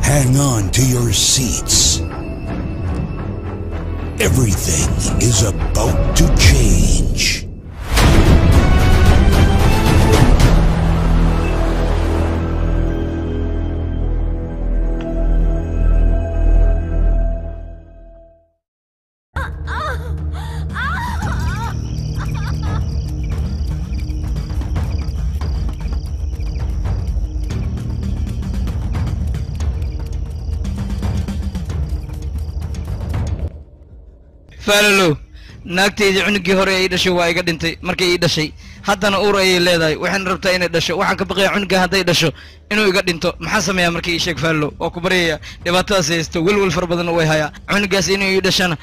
Hang on to your seats. Everything is about to change. فالو naagteedii cunugii hore ay dhashay waa iga dhintay markay ii dhashay haddana uur ayay leedahay waxaan rabtaa inay dhasho waxaan ka baqayaa cunuga hadday dhasho inuu iga dhinto maxaa sameeyaa markii ii sheeg faallo waa ku baryaya dhibaatadaas haysto welwel fara badan way hayaa cunugaas inuu ii dhashana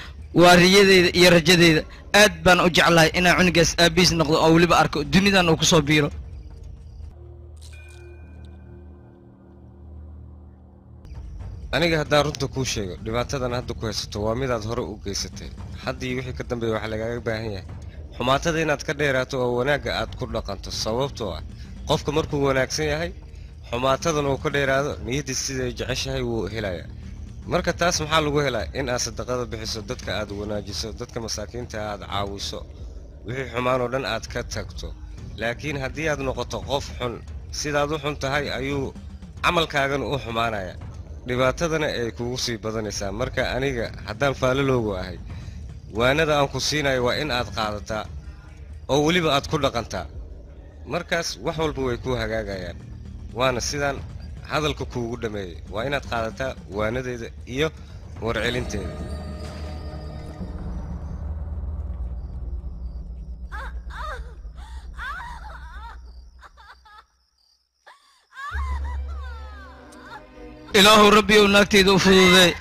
waa riyadeeda iyo rajadeeda aad baan u jeclahay inaan cunugaas aabiis noqdo oo weliba arko dunidan uu ku soo biiro aniga haddaan runta kuu sheego dhibaatadan hadda ku haysato waa midaad hore u geysatay haddii wixii ka dambeeya waxaa lagaaga baahan yahay xumaatada inaad ka dheeraato oo wanaagga aad ku dhaqanto sababtoo ah qofka markuu wanaagsan yahay xumaatadan uu ka dheeraado niyaddiis siday jeceshahay wuu helayaa marka taas maxaa lagu helaa in aad sadaqada bixiso dadka aad wanaajiso dadka masaakiinta aad caawiso wixii xumaan oo dhan aad ka tagto laakiin haddii aad noqoto qof xun sidaad u xun tahay ayuu camalkaagana u xumaanayaa dhibaatadana ay kugu sii badanaysaa marka aniga haddaan faalaloogu ahay waanada aan ku siinayo waa in aad qaadataa oo weliba aad ku dhaqantaa markaas wax walba way kuu hagaagayaan waana sidaan hadalka kuugu dhammeeyey waa inaad qaadataa waanadeeda iyo warcelinteeda ilaahu rabbi uu naagtayda u fududeey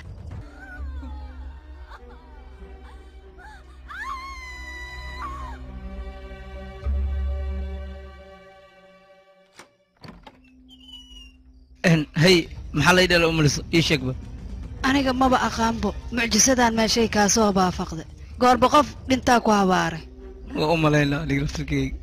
hay maxaa lay dhala umaliso ii sheegba aniga maba aqaanbo mucjisadaan meeshay kaa soo baafaqday goorba qof dhintaa ku habaaray waa u malaynaa aniga laftirkeyga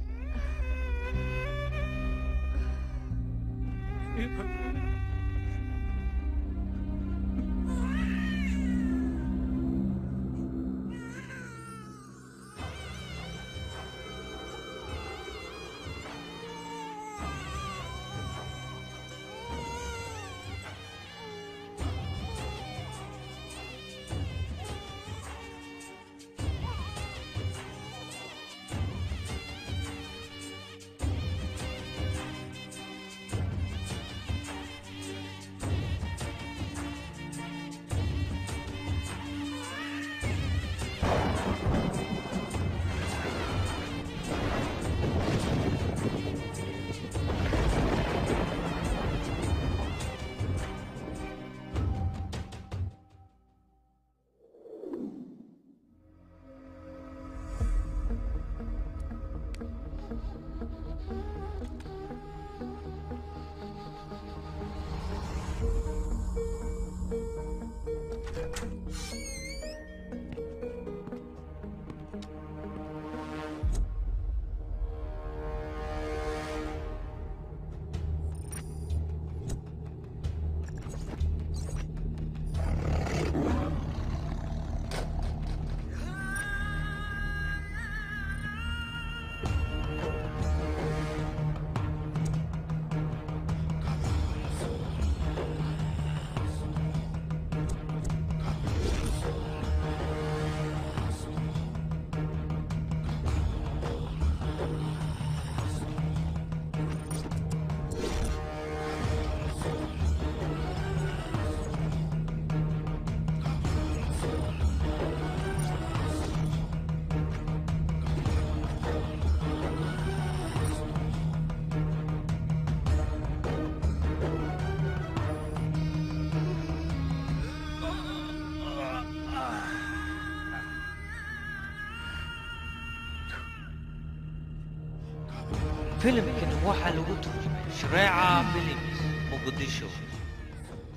فيلمكن waxa lagu turjumay Shariica Films Muqdisho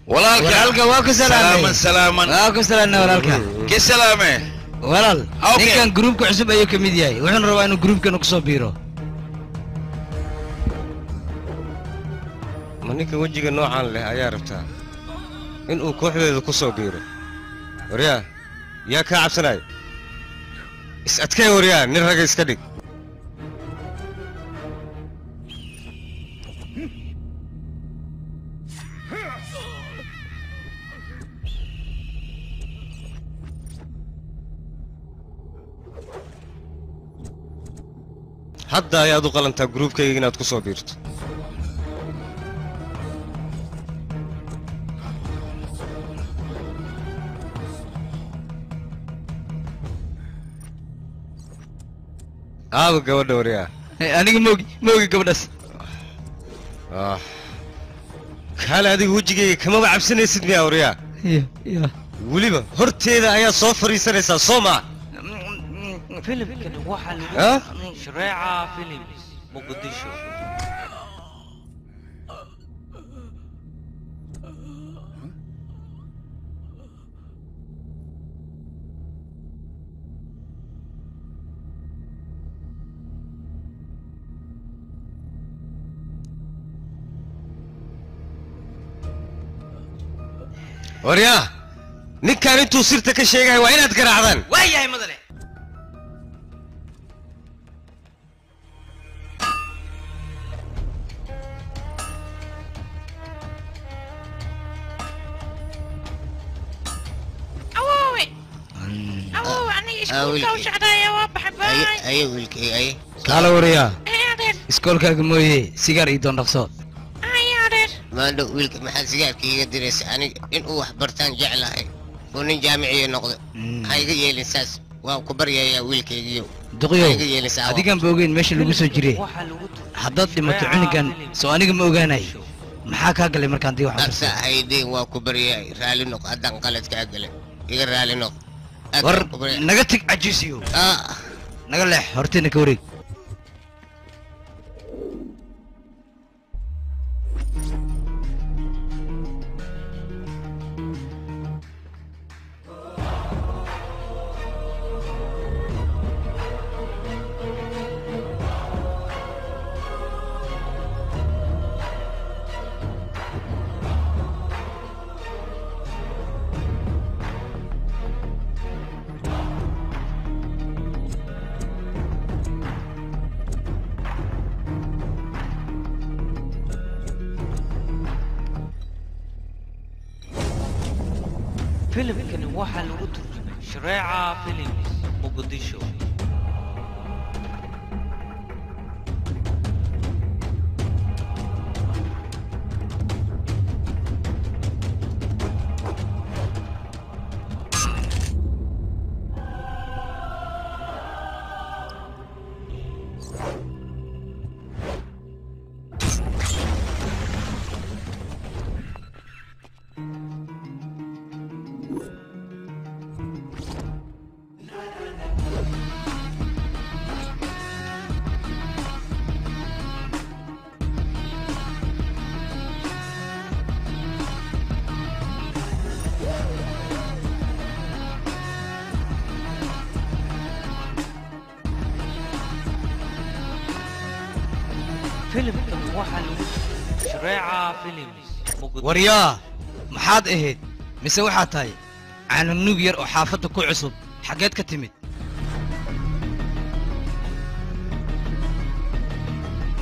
walaalka waa ku salaaman waa ku salaamay walaalka ka salaamay walaal ninkan groupka cusub ayuu ka mid yahay wuxuu rabaa inuu groupkan ku soo biiro ma ninka wajiga noocan leh ayaa rabtaa inuu kooxdeeda ku soo biiro waryaa yaa kaa cabsanaya is adkee waryaa nin ragga iska dhig hadda ayaad u qalantaa gruubkayga inaad ku soo biirto aaba gabadha waryaa aniga moogi gabadhaas kaale adiga wejigayga kamaba cabsanaysid miyaa waryaa weliba horteeda ayaad soo fadhiisanaysaa soo maa filimkani waxaa lagu shareeca films muqdisho waryaa ninkaan intuu sirta ka sheegaya waa inaad garaacdaan waayahay madane kaala wariyaa iskoolkaaga mooye sigaar ii doon dhaqso maandhow wiilka maxaad sigaarka iga diraysa aniga inuu wax bartaan jeclahay oo nin jaamiciyo noqdo ha iga yeelin saas waan ku baryayaa wiilkaygiyo duqyow adigaan ba ogeyn meesha lagu soo jiray haddaad dhimato cunigan soo aniga ma ogaanay maxaa kaa galay markaan dii wax absa haydeen waa ku baryaay raali noq haddaan qalad kaa galay iga raali noq war naga tig cajiisiyo naga leex horteena ka wareeg filimkani waxaa lagu turjumay shareeca films muqdisho filimkani waxaa lagu turjumay shareeca films waryaa maxaad ahayd mise waxaad tahay caanunug yar oo xaafadda ku cusub xaggeed ka timid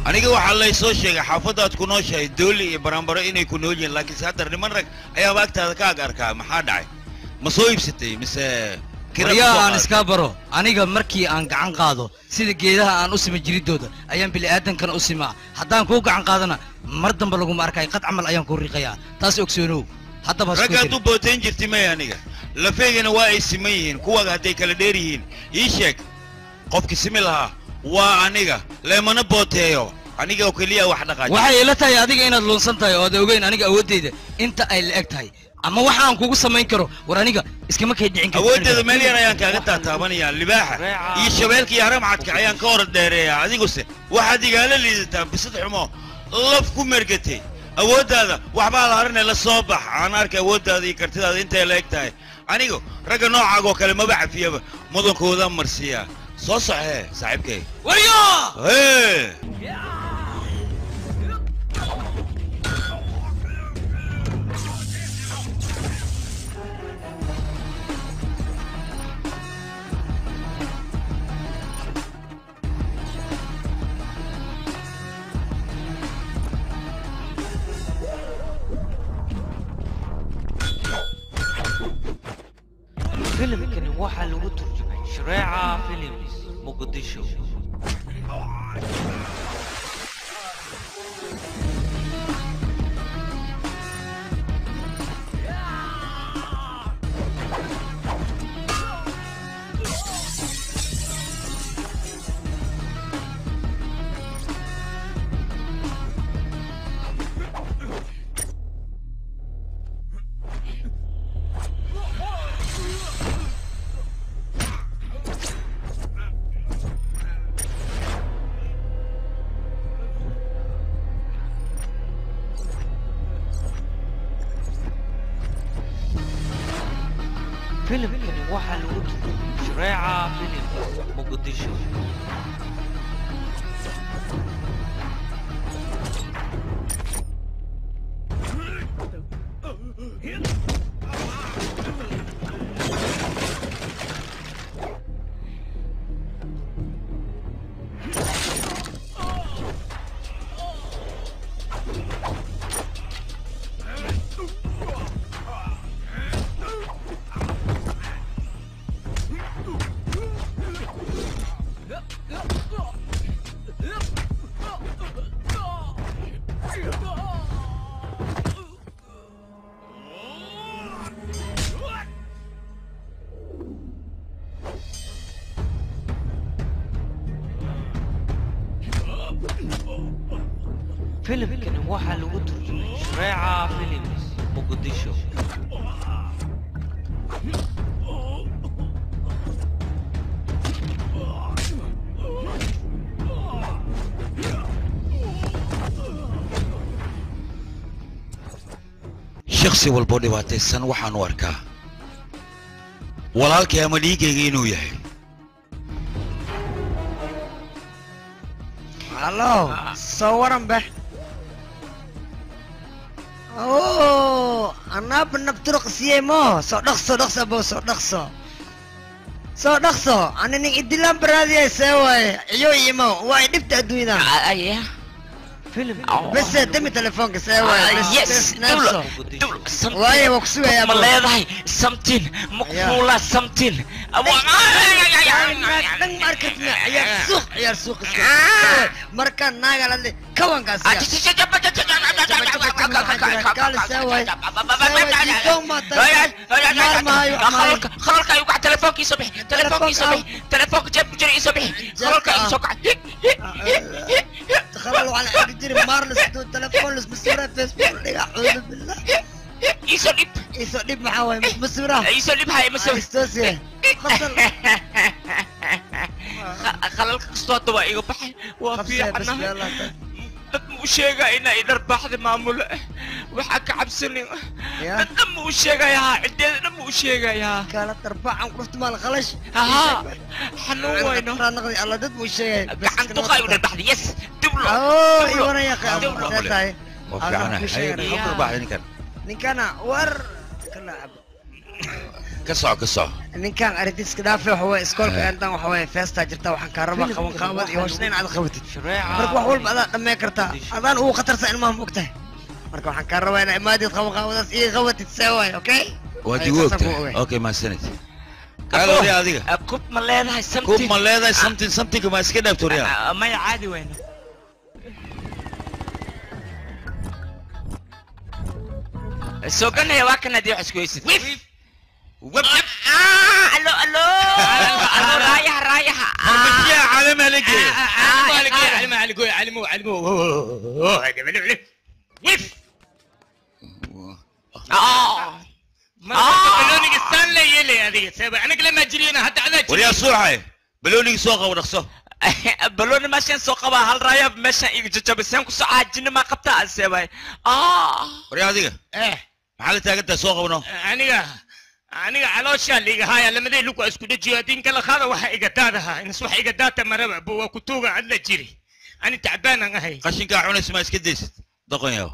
aniga waxaa lay soo sheegay xaafaddaad ku nooshahay dooli iyo baranbaro inay ku nool yihiin laakiinse haddar niman rag ayaaba agtaada ka ag arkaa maxaa dhacay ma soo iibsatay mise waryaa aan iskaa baro aniga markii aan gacan qaado sida geedaha aan u sima jiridooda ayaan bini'aadankana u simaa haddaan kuu gacan qaadana mar damba laguma arkay qad camal ayaan kuu riiqayaa taas ogsoonow haddaba raggaad u bootayn jirtay may aniga lafeygana waa ay siman yihiin kuwaga hadday kala dheer yihiin ii sheeg qofki simi lahaa waa aniga leemana booteeyo aniga oo keliya wax dhaqaaji waxay ila tahay adiga inaad luunsan tahay oo aad ogeyn aniga awooddeyda inta ay la eg tahay ama waxaan kugu samayn karo war aniga iskama kay dhicin karo awooddeeda meel yar ayaan kaaga taataabanayaa libaaxa iyo shabeelka iyo haramcadka ayaan ka hor dheereeyaa adiguse waxaad igaala liidataa bisad xumo laf ku mergatay awooddaada waxbaa la harinay la soo bax aan arkay awooddaada iyo kartidaada intay la eg tahay anigu ragga noocaag oo kale maba cafiyaba mudankooda marsiyaa soo soxee saaxiibkay waryo waxaa lagu turjumay Shareeca Films Muqdisho. filimkani waxaa lagu turjumay Shareeca Films Muqdisho. filimkani waxaa lagu turjumay Shareeca Films Muqdisho. shakhsi walbo dhibaataysan waxaan u arkaa walaalkay ama dhiigayga inuu yahay. Halo, soo waran be. Oh, أنا بنبترق سيمو صدق أبو صدق أنا نقدلهم برادي سوى يمو وايد نبتة دوينا أيه فيلم بس تمي تلفونك سوى يس دول واي وكسوة يا أبو ملاذ something مقبولة something أبو نang marketnya ayar suq markan naga lande kawan kasih kali sewai dong mata خلق يوقع تلفونك يصبح تلفونك جاب جري يصبح خلق يسوق تخلوا على قدر مارلس تلفون لس مسورة فيسبوك أعوذ بالله يسولف معاوي مسورة يسولف هاي مسورة استوسي خسر خلالك صوت واي وبحي وفي عنا dad mu sheegay inay darbaxda maamul waxa ka cabsanin dad mu sheegayaa cideedna mu sheegayaa kala darbaxan qofta maal khalash ha xanuun wayno naqdi alla dad mu sheegay gacan duqay u darbaxda yes diblo oo iwana ya qab saasay وفعنا حي خبر بعد ninkana war kala ab كسع ninkan arintiis ka dhaafay waxa way iskoolka intan waxa way feesta jirta waxaan ka rabaa qaban qaabad iyo hooshnayn aad qabatid marka wax walba aad dhamay kartaa adaan uu khatarsan ilmaha moogtahay marka waxaan ka rabaa inay imaadid qaban qaabadaas iyo qabatid saway okay waadi wogtahay okay ma sanad قالوا لي هذيك كوب ما لهاي something ما iska dhaafto riyaa ما عادي وينه سوقن هي واكن دي عسكويست ويب الو رايح يا علم عليك علمو ويف بلونك ستانلي يلي هذه سابع انا لما جرينا حتى على وريا سرعه بلونك سوقه ورخصه بلون ماشين سوقه هل رايا ماشين يججبسان كسو عاجن ما قبطا سابع وريا هذيك maxaa taaganta soo qabno aniga caloosha liiga haya lamadii lugu isku dhajiyo hadii kala qaada waxa iga daadaha in wax iga daata maraba buu ku tuuga adla jiri ani tacbaan aan ahay qashinka cunays ma iska deysid doqon yaw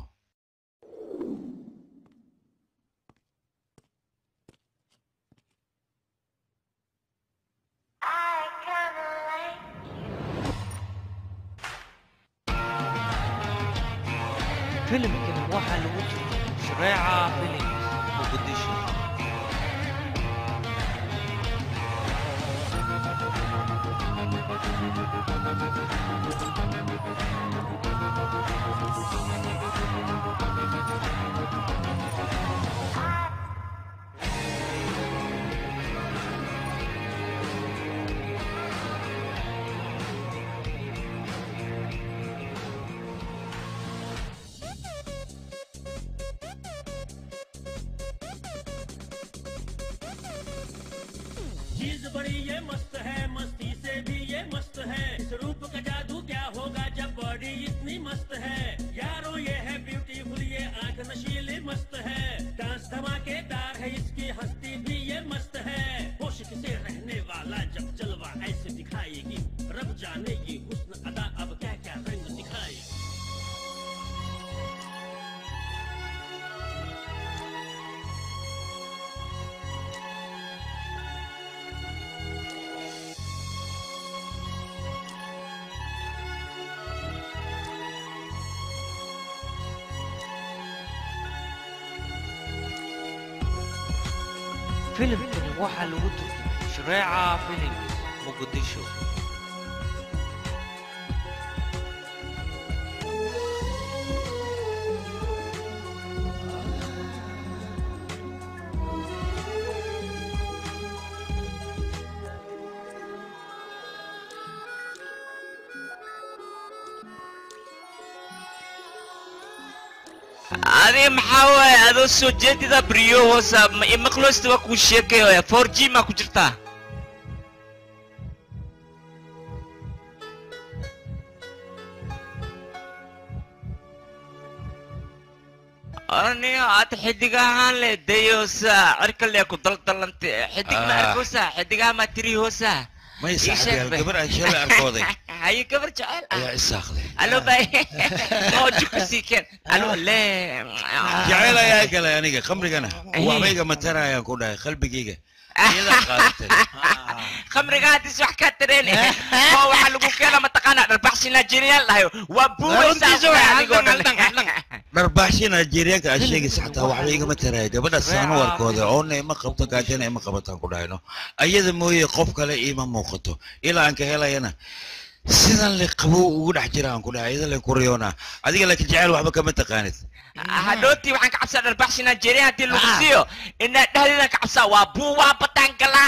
filimkani waxaa lagu turjumay Shareeca Films Muqdisho. चीज बड़ी ये मस्त है मस्ती से भी ये मस्त है इस रूप का जादू क्या होगा जब बॉडी इतनी मस्त है यारो ये है ब्यूटीफुल ये आंख नशीली मस्त है डांस धमाकेदार है इसकी हस्ती भी ये मस्त है होश से रहने वाला जब जलवा ऐसे दिखाएगी रब जाने की हुस्न अदा अब क्या क्या रंग दिखाएगी فيلم waxaa lagu turjumay Shareeca Films Muqdisho هذه محاوة هذا السجاد إذا بريو هوسا مخلوص تبغى كوشيك يا 4G ما كجرتا أنا أتحدقها عن لديوسا عرك اللي أكو ضلت حدق ما أركوسا حدقها ما تري هوسا ما يساعد الكبر أشياء أركوضي هاي كبر جعل يا إساخلي ألو باي موجك سيكن ألو لا جعل يا كلا يعني خمري أنا وعميقة مترا يا كودا قلبي جيجا خمري قاعد تسمع كاتريني هو حلقو كلا ما تقانا ربحشي نيجيريا الله وابو ربحشي نيجيريا كأشياء سحتها وعميقة مترا بدأ سانو وركودا أون ما قبضة كاتين ما قبضة كودا هنا أيضا موي قف كلا إيمان موقته إلى أنك هلا هنا سيدان اللي قبو وقول حجران كلها أيضا اللي كوريونا هذيك لك جعل وحبك ما تقانت هدوتي وحن كعبسة ربحشي نيجيريا تلوكسيو إن هذا كعبسة وابو بتانكلا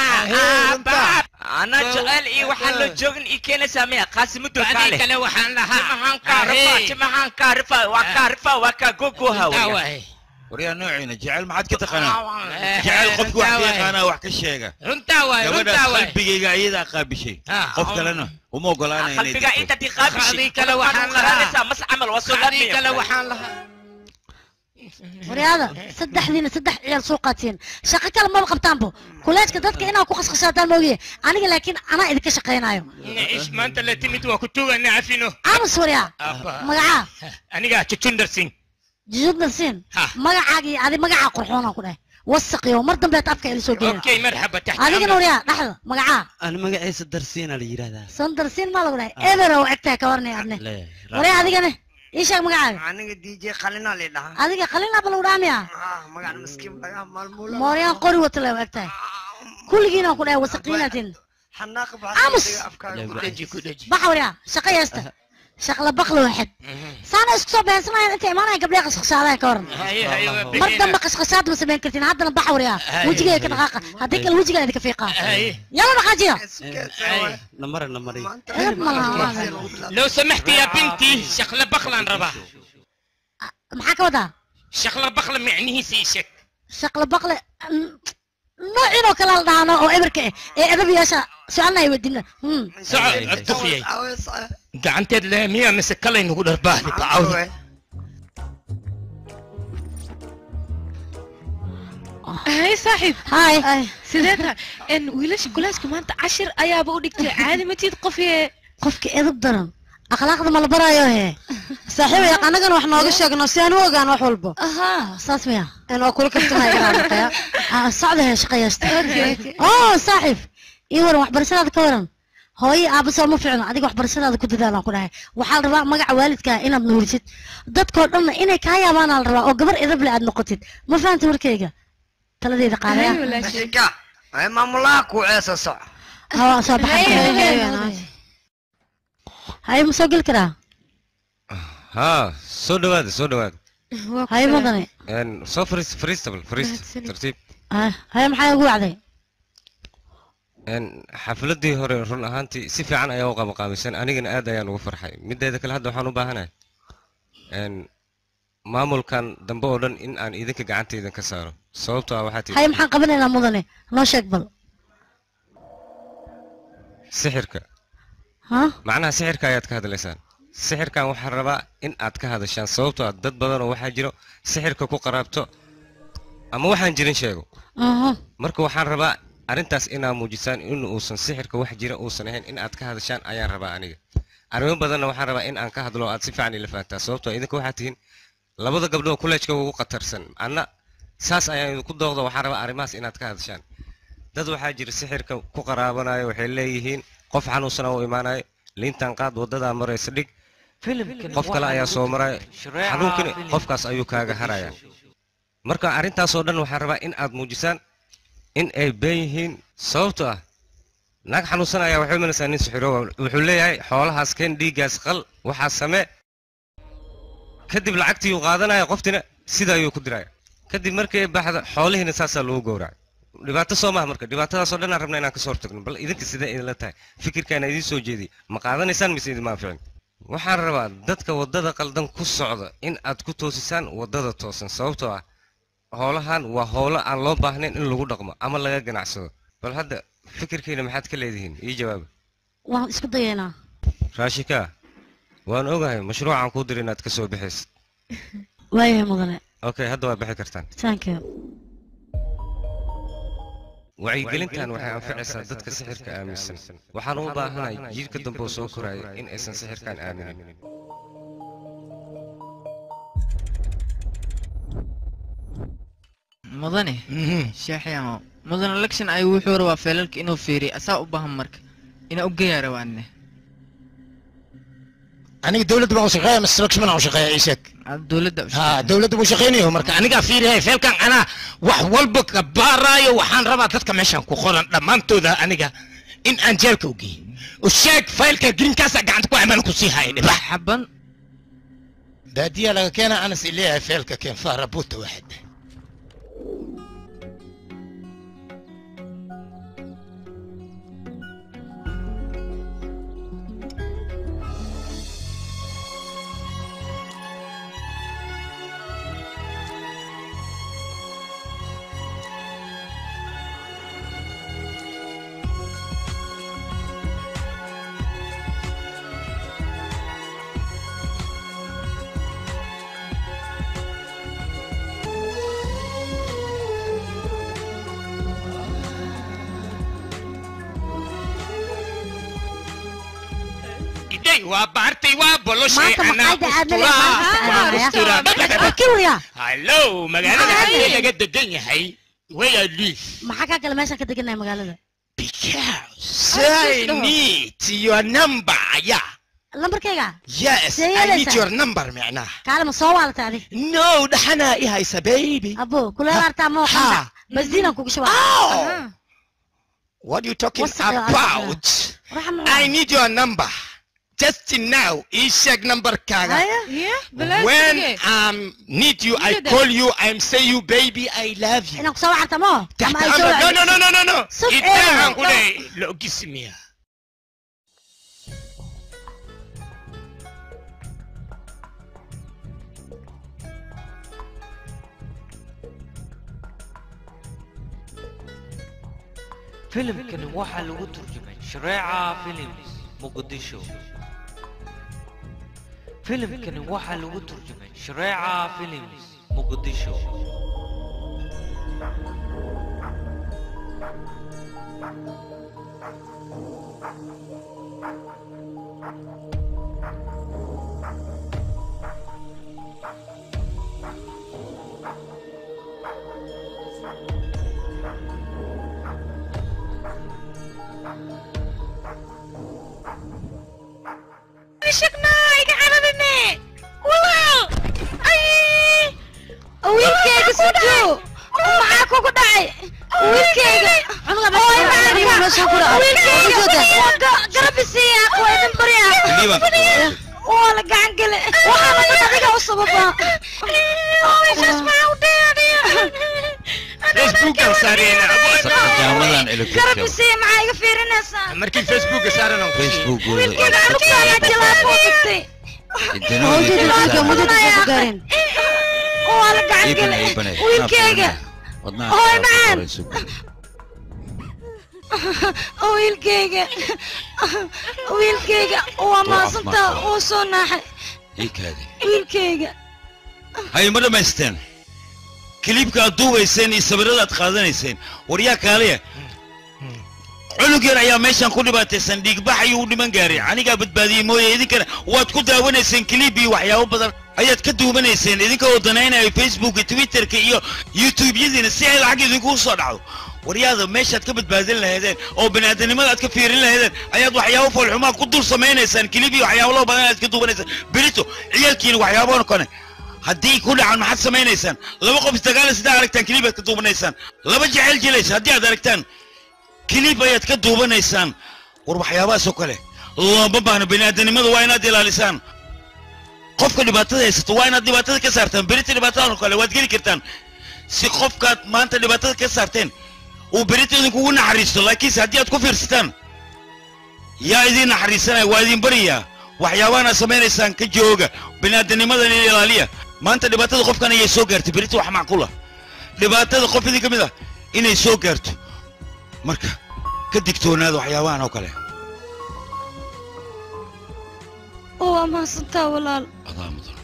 أنا جعل إيه وحن لو جوجن إيه كنا سامية قاسم الدكالة هذيك لو وحن لها جمعان كارفة وكا جوجوها وريا نوعنا جعل ما عاد كتقنا جعل قفك وحكي أنا وحكي الشيء رنتاوي قلبي قاعد أقابل شيء قفك لنا ومو قلانا قلبي أنت تقابل هذيك لو وحن لها مس عمل وصل هذيك لو وحن لها ورياضة صدح عيال سوقاتين شقة كلام ما بقبتان بو كلش كدتك أنا وكو خسخسات الموجية أنا لكن أنا إذا كشقينا يوم إيش ما أنت اللي تميت وكتوه أنا عارفينه أنا سوريا مقعة أنا قاعد تشندرسين جود نسين مقعة هذه مقعة قرحونة كله وثقي ومردم بيت أبكي اللي سوقينا أوكي مرحبا تحت هذه كنوريا لحظة مقعة أنا مقعة صدرسين اللي يرادا صدرسين ما لقولي إبرة وعكتها كورني أبني وريا هذه كنه إيش مقعة أنا دي جي خلينا لله هذه خلينا بالوراميا مقعة مسكين بقى مالمولة موريا قري وتلا وعكتها كل جينا كله وثقينة حناق أمس بحوريا شقية استه شغله بقله واحد سانا اسكسو بهسنا انت ايمانها قبل يقصقص عليها كورن مردم بقصقصات مسبين كرتين هذا نبحور يا وجهي كدقاقه هذيك الوجه هذيك فيقه يلا نقاجيا نمري لو سمحت يا بنتي شغله بقله نربا maxaa ka wadaa shaqla baqla micnihiisa ii sheeg shaqla baqle noocinoo kale la dhaano oo eberka ee edabiyaasha su-aalna ay weydiina soco abdufiyay gacanteed leh miyaa mise kalay nagu dharbaaxdi bacawda هاي صاحب هاي سيدتها ان ويلاش كلاسكو ما انت 10 ايا بو دغتي عادي ما تيد قفيه qofka edab daran akhlaaqda ma la barayo he saaxiibay anagan wax nooga sheegno si aan u ogaan wax walba aha saas miya aan oo kula kartamay garanaya socda he shaqaysta oo saaxiib iyo war wax barashada ka waran hooyo aaba soo ma fiicno adiga wax barashada ku dadaalan ku dhahay waxa la rabaa magaca waalidka inaad nuurisid dadkoo dhan inay ka yaabaan la rabaa oo gabar edab leh aad noqotid ma fahanti warkayga taladeeda qaadaya ay maamulaha ku ceeso soc ها صباح الخير هاي مسجل كده ها سو دواد هاي مدني ان سو فريستبل ترتيب هاي maxay ugu wacday ان xafladii hore run ahaantii si fiican ayaa u qabanqaabisay anigana aad ayaan ugu farxay mideeda kale hadda waxaan u baahanahay ان maamulkan dambe oo dhan in aan idinka gacantaydan ka saaro sababtoo ah waxaad هاي maxaan qabanaynaa mudane noo sheeg bal sixirka macnaha sixirka ayaad ka hadlaysaan sixirkan waxaan rabaa in aad ka hadashaan sababtoo ah dad badan oo waxaa jiro sixirka ku qaraabto ama waxaan jirin sheego marka waxaan rabaa arrintaas inaad muujisaan in uusan sixirka wax jira uusan ahayn in aad ka hadashaan ayaan rabaa aniga arrimo badanna waxaan rabaa in aan ka hadlo aad si fiican ila fahantaa sababtoo idinka waxaad tihiin labada gabdhood kuleejka ugu qatarsan anna saas ayaan idinku dooqda waxaan rabaa arrimahaas inaad ka hadashaan dad waxaa jira sixirka ku qaraabanayo waxay leeyihiin qof xanuunsan oo imaanayo liintan qaad wadadaa maraysa dhig qof kale ayaa soo maraya xanuunkani qofkaas ayuu kaaga harayaa marka arrintaasoo dhan waxaan rabaa in aad muujisaan in ay been yihiin sababtoo ah naag xanuunsan ayaa waxay imanaysaa nin sixiro wuxuu leeyahay xoolahaas keen dhiiggaas qal waxaa samee kadib lacagtii uu qaadanaya qoftina sida ayuu ku diraya kadib markay baxda xoolihiina saasaa loogu gowracay dhibaato soo maaha marka dhibaatadaasoo dhan aan rabna inaan kasoo hortagno bal idinka sidee idinla tahay fikirkaana idiin soo jeediyay ma qaadanaysaan mise idin maaficin waxaan rabaa dadka waddada qaldan ku socda in aad ku toosisaan waddada toosan sababtoo ah howlahan waa howlo aan loo baahnayn in lagu dhaqmo ama laga ganacsado bal hadda fikirkiina maxaad ka leedihiin ii jawaaba waan isku dayaynaa raashika waan ogahay mashruucaan kuu dir inaad ka soo bixaysid waayahay mudane okay hadda waa bixi kartaan thank you wacyigelintan waxay anficaysaa dadka sixirka aaminsan waxaan u baahanahay jiilka dambe oo soo koraya in aysan sixirkan aaminin mudane sheexyamo mudane election ayuu wuxuu rabaa feelalka inuu fiiriyo asaa u baahan marka inaa u geeyaa rabaane aniga dawladda baan u shaqeeya mise election baan u shaqeeya ii sheeg dawladda buu shaqeynayo marka anigaa fiirihay feelkan anaa wax walba ka baaraayo waxaan rabaa dadka meeshan ku qoran dhammaantooda aniga in aan jeelka u geeyo u sheeg faylka greenkaasaa gacanta ku amaan ku sii haya dhibax xaban baadiya laga keena anas ileeyahay feelka keen faarabuuta waaxid وبارتي وبولوشي انا اسطوره هلو مغالده laga degan yahay way liif maxaa ka kala meesha ka deganay magaalada because I need your number ya lambarkayga yes I need your number macnaha kaalma soo waalta adi no dhaxana i haysa baby abo kula arta mo qanda basdina kugu shawaa what you talking about I need your number just now check number kaga when need you I call you I'm say you baby I love you انا كسو عرفت مو no itahan kule lo gismiya فيلم كان waxa lagu turjumay Shareeca Films Muqdisho فيلم كان waxa lagu turjumay Shareeca Films Muqdisho شكنا يقعدني والله اي ويلكيك سجو معاك وقدعي ويلكيك عمرها بس ويلكيك قرب السياق وين بريا ولا قاعد قل وأنا أديك أصببها إيش اسمعوا ديري فيسبوك صارينا جامدان إلك قرب سي معاي في رنسا مركي فيسبوك صارنا فيسبوك ويلكيga أنا تلافون تكتي ولا قاعد قل ويلكيga هاي معان wiilkayga waa maasanta uu soo naaxay wiilkayga hay ma dhamaysteen kilibka aad duubayseen iyo sawirada aad qaadanayseen waryaa kaaliya cunug yar ayaa meeshan ku dhibaataysan dhiigbax ayuu u dhiman gaaray anigaa badbaadiyey mooye idinkana waad ku daawanayseen kilib iyo waxyaabo badan ayaad ka duubanayseen idinka oo danaynaya facebook iyo twitterka iyo youtube-yadiina si ay lacag idinku soo dhacdo waryaada meeshaad ka badbaadin lahaydeen oo baniaadanimada aad ka fiirin lahaydeen ayaad waxyaabo foolxumaa ku dul samaynaysaan kilib iyo waxyaabo loo badan aad ka duubanaysaan berito ciyaalkiina waxyaaboon kone haddii ku dhacan maxaad samaynaysaan laba qof isdagaala sidaa aragtaan kilib aad ka duubanaysaan laba jecel jilaysa haddii aad aragtaan kilib ayaad ka duubanaysaan war waxyaabahaasoo kale looma baahno baniaadanimada waa inaad ilaalisaan qofka dhibaatada haysato waa inaad dhibaatada ka saartaan berita dhibaatadan kale waad geli kartaan si qofkaad maanta dhibaatada ka saarteen uu berita idinkugu naxariisto laakiinse haddii aad ku fiirsataan yaa idiin naxariisanaya waa idin bariyaa waxyaabahan aad samaynaysaan ka jooga baniaadanimadan in ilaaliya maanta dhibaatada qofkan ayay soo gaartay berita wax macquula dhibaatada qof idin ka mid ah inay soo gaarto marka ka digtoonaada waxyaabahan oo kale waa mahadsantaa walaal adaa mudan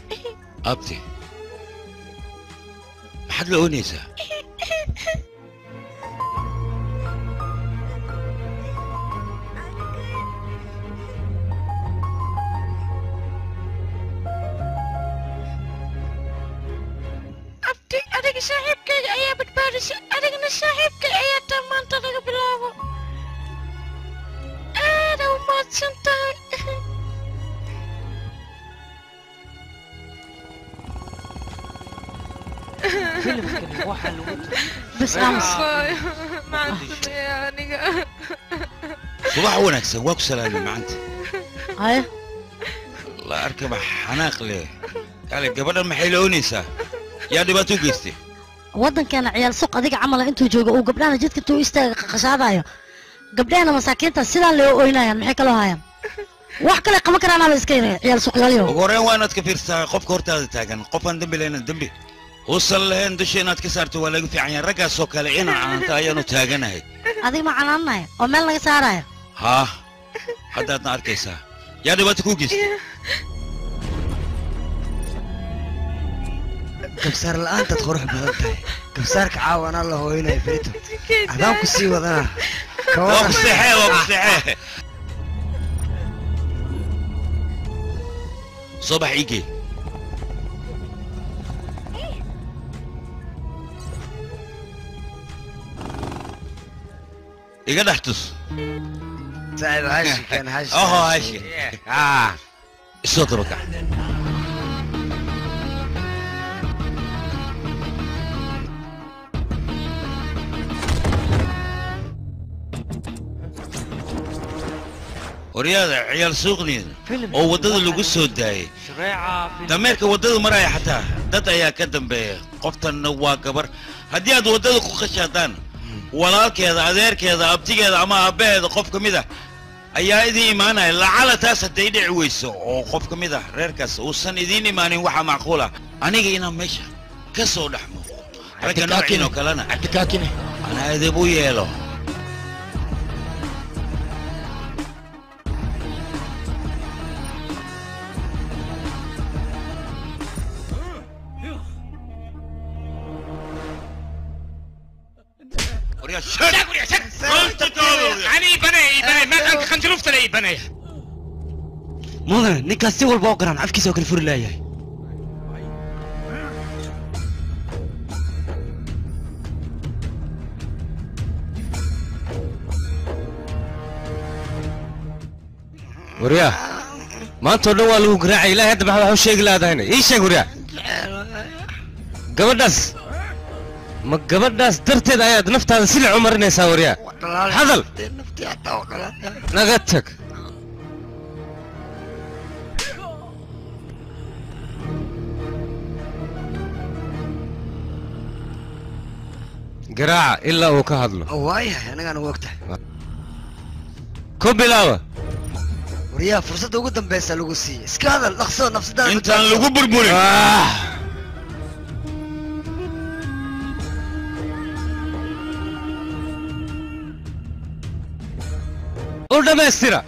abti maxaad la oonaysaa abti adiga saaxiibkayga ayaa badbaadisay adigna saaxiibkay ayaa taa maanta laga bilaabo aada u mahadsan tahay بس امس صباح ونكسه واكو سلام معنت هاي لا اركب حناق ليه قال قبل ما حيلونيسا يا دباتو قيستي ودن كان عيال سوق اديك عمله انتو جوجو او قبلنا جدك تو استاغ قشادايو قبلنا مساكينتا سيدا لو اوينايان maxay kala haayaan wax kale qama karaan ala iska yahay ciyaal suuqyaliyo goreen waa inaad ka fiirsaa qofka hortaada taagan qofan dambi leena dambi وصل لهن دشينا تكسرت ولا في عين رجع سوكل إنا عن تايانو تاجنا هي هذه ما عنانا ومن لك سارة ها حتى نار كيسا يا دي بتكوجيس كبسار الآن تدخل بغلطة كبسارك عاون الله هو هنا يفريتو عدام كسي وضنا وقصحي وقصحي صباح يجي إيجا نحتس صاحب هاشي كان هاشي هاشي الصوت ركع ورياضة عيال سوقني أو ودد اللي قصوا داي دميرك ودد مرايا حتى دد يا كدم بيه قفت النوا كبر هدي هاد ودد خشاتان walaalkeeda adeerkeeda abtigeeda ama aabbaheeda qof ka mid ah ayaa idiin imaanaya lacala taas hadday dhici weyso oo qof ka mid ah reerkaas uusan idiin imaanin waxa macquul ah aniga inaan meesha ka soo dhex muuqo ragga noociin oo kalena cabdikaakine anaa idib u yeelo مدن ninkaas si walba oo garan afkiisa oo kala furi laayahay وريا ما انتو دو waa lagu garaacay ilaahay hadda waxa uu sheegi laadayna ii sheeg وريا gabadhaas ma gabadhaas darteed ayaad naftaada silic u marinaysaa وريا hadal naga tag garaaca ilaa uu ka hadlo waayahay anagaana wogta ku bilaawa wariyaha fursadda ugu dambaysa lagu siiyey iska hadal dhaqso nafsadaada intaan lagu burburin u dhammaystira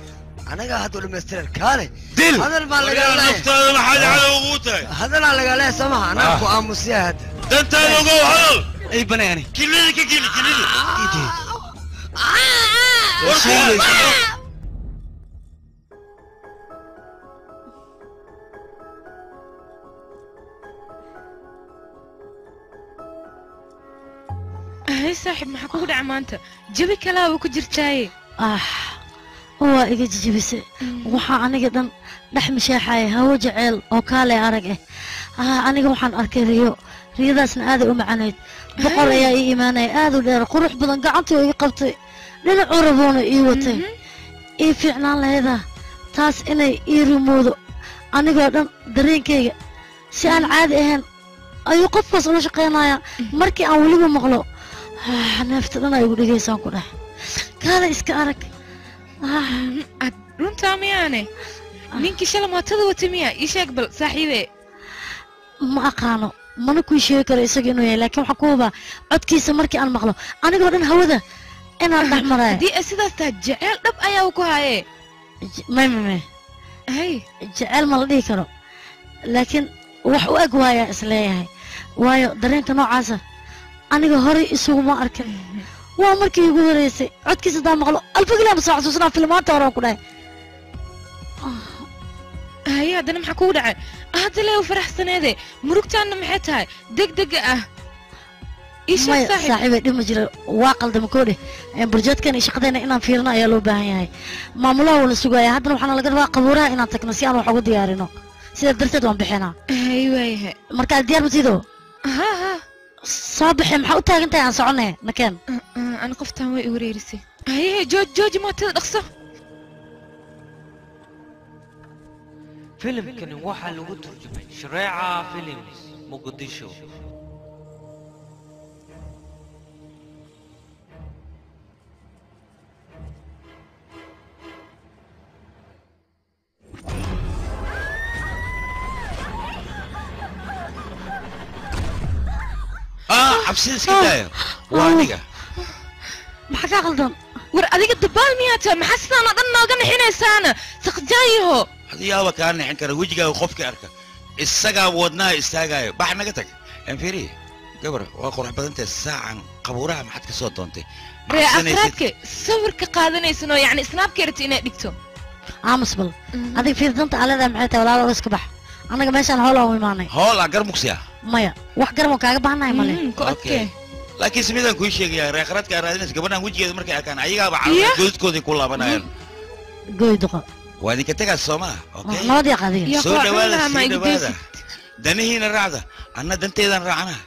anagaa hadda u dhamaystiran kaale dil hadal baa lagaa leeyahay naftaada maxaad cadow ugu tahay hadalaa lagaa leeyahay soo maha anaa ku aamusiya hadda dantaada ogow hadal ay banayani kilida ka geli kilida هاي صاحب ما حكوا دع مانتا جبي كلام وكجرتاي هو إيجي جبسي وحا أنا جدا لحم شاحي هو جعل أو كالي أرجع أنا وحن أركيريو رياضة هذا ومعنيت بقول يا إيماني هذا اللي قروح بدن قعدتي ويقبتي لين عربون إيوتي إيه فعلا هذا تاس إني يرمودو أنا جدا درين كي سأل عادي هن أيو قفص ولا شقينا مركي أولي بمغلو نفترضنا يقول لي سان كله كذا إسكارك runtaa miyaane ninkii shala mootada wata miya ii sheeg bal saaxiibe ma aqaano mana kuu sheegi karo isaga inuu yahay laakiin waxaan ku hubaa codkiisa markii aan maqlo anigoo dhan hawada inaan dhex maraayo haddii ay sidaas tahay jeceel dhab ayaa uu ku haayee may hay jeceel ma la dhihi karo laakiin wax u eg waayaa isleeyahay waayo dareenka noocaasa aniga horey isuguma arkin waa markii ugu horeysay codkiisa daa maqlo alfagila ma soo xasuusnaa filmaanta hore ku dhahay haye haddana maxaa kugu dhacay hadda lee u faraxsaneede murugtaanna maxay tahay degdeg ah maya saaxiibay dhib ma jira waa qaldama koodhe burjeedkan iyo shaqadeena inaan fiirino ayaa loo baahan yahay maamulaha waa la sugaaya haddana waxaana laga rabaa qabuuraha inaan tagno si aan wax ugu diyaarino sidaa darteed waan bixinaa hay waayahay markaa diyaar ma siido ha soo baxay maxaa u taagan tahay aan soconay nakeen أنا قفتها وين وريرسي هي جوج ما تدقصه فيلم كان واحد لو ترجمة شريعة فيلم مقدشو عبسيس كده وانيقة maxaa qaldan war adiga dabaal miyaa tahay maxaa sidaan oo dhan nooga nixinaysaana saqjaayiho hadiyaaba kaa nixin kara wejigaaga qofka arka isagaa wadnaha istaagaayo bax naga tag anfiri gabar waa qurux badantae saacan qabuuraha maxaad ka soo doontay ree afraadka sawirka qaadanaysan oo yacni snaabka rabti inaad dhigto aamus bal adiga fiirdanta aleedaa maxay tahay walaalo iska bax annaga meeshaan hool aan u imaanay hool aa gar mugsiya maya wax garab aan kaaga baahannahay male okay laakiin simidaan kuu sheegayaa reeqaradka aad raadinaysa gabadhan wejigeeda markay arkaan ayagaaba calaamad goodkoodii ku laabanayaan goyduqa waa idinka tegaas soo maha nabad yaaq adiga soo dhawaada danihiina raacda anna danteedaan raacnaa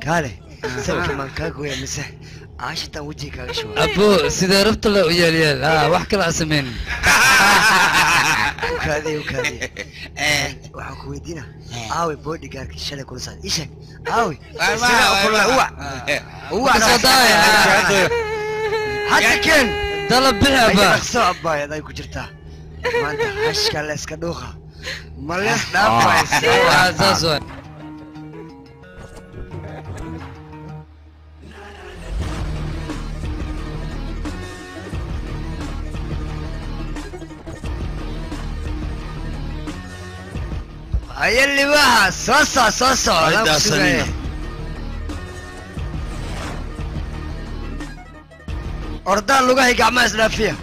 kaale sawirka maan kaa gooya mise caashitaan wejiga kaaga shuba abo sidee rabta loo yeel wax kale aan samayn ukaadiye waxaan ku weydiina aawe bodygaardki shalay kula socda ii sheeg aawe hadda keen dalab bixi abaa dhaqso abbaayad ay ku jirtaa maanta hashka la iska dhuuqa ma lees dhaafaysa هيا اللي بها صوصة هيدا سنينة أردان لغاية قعما يسلا فيها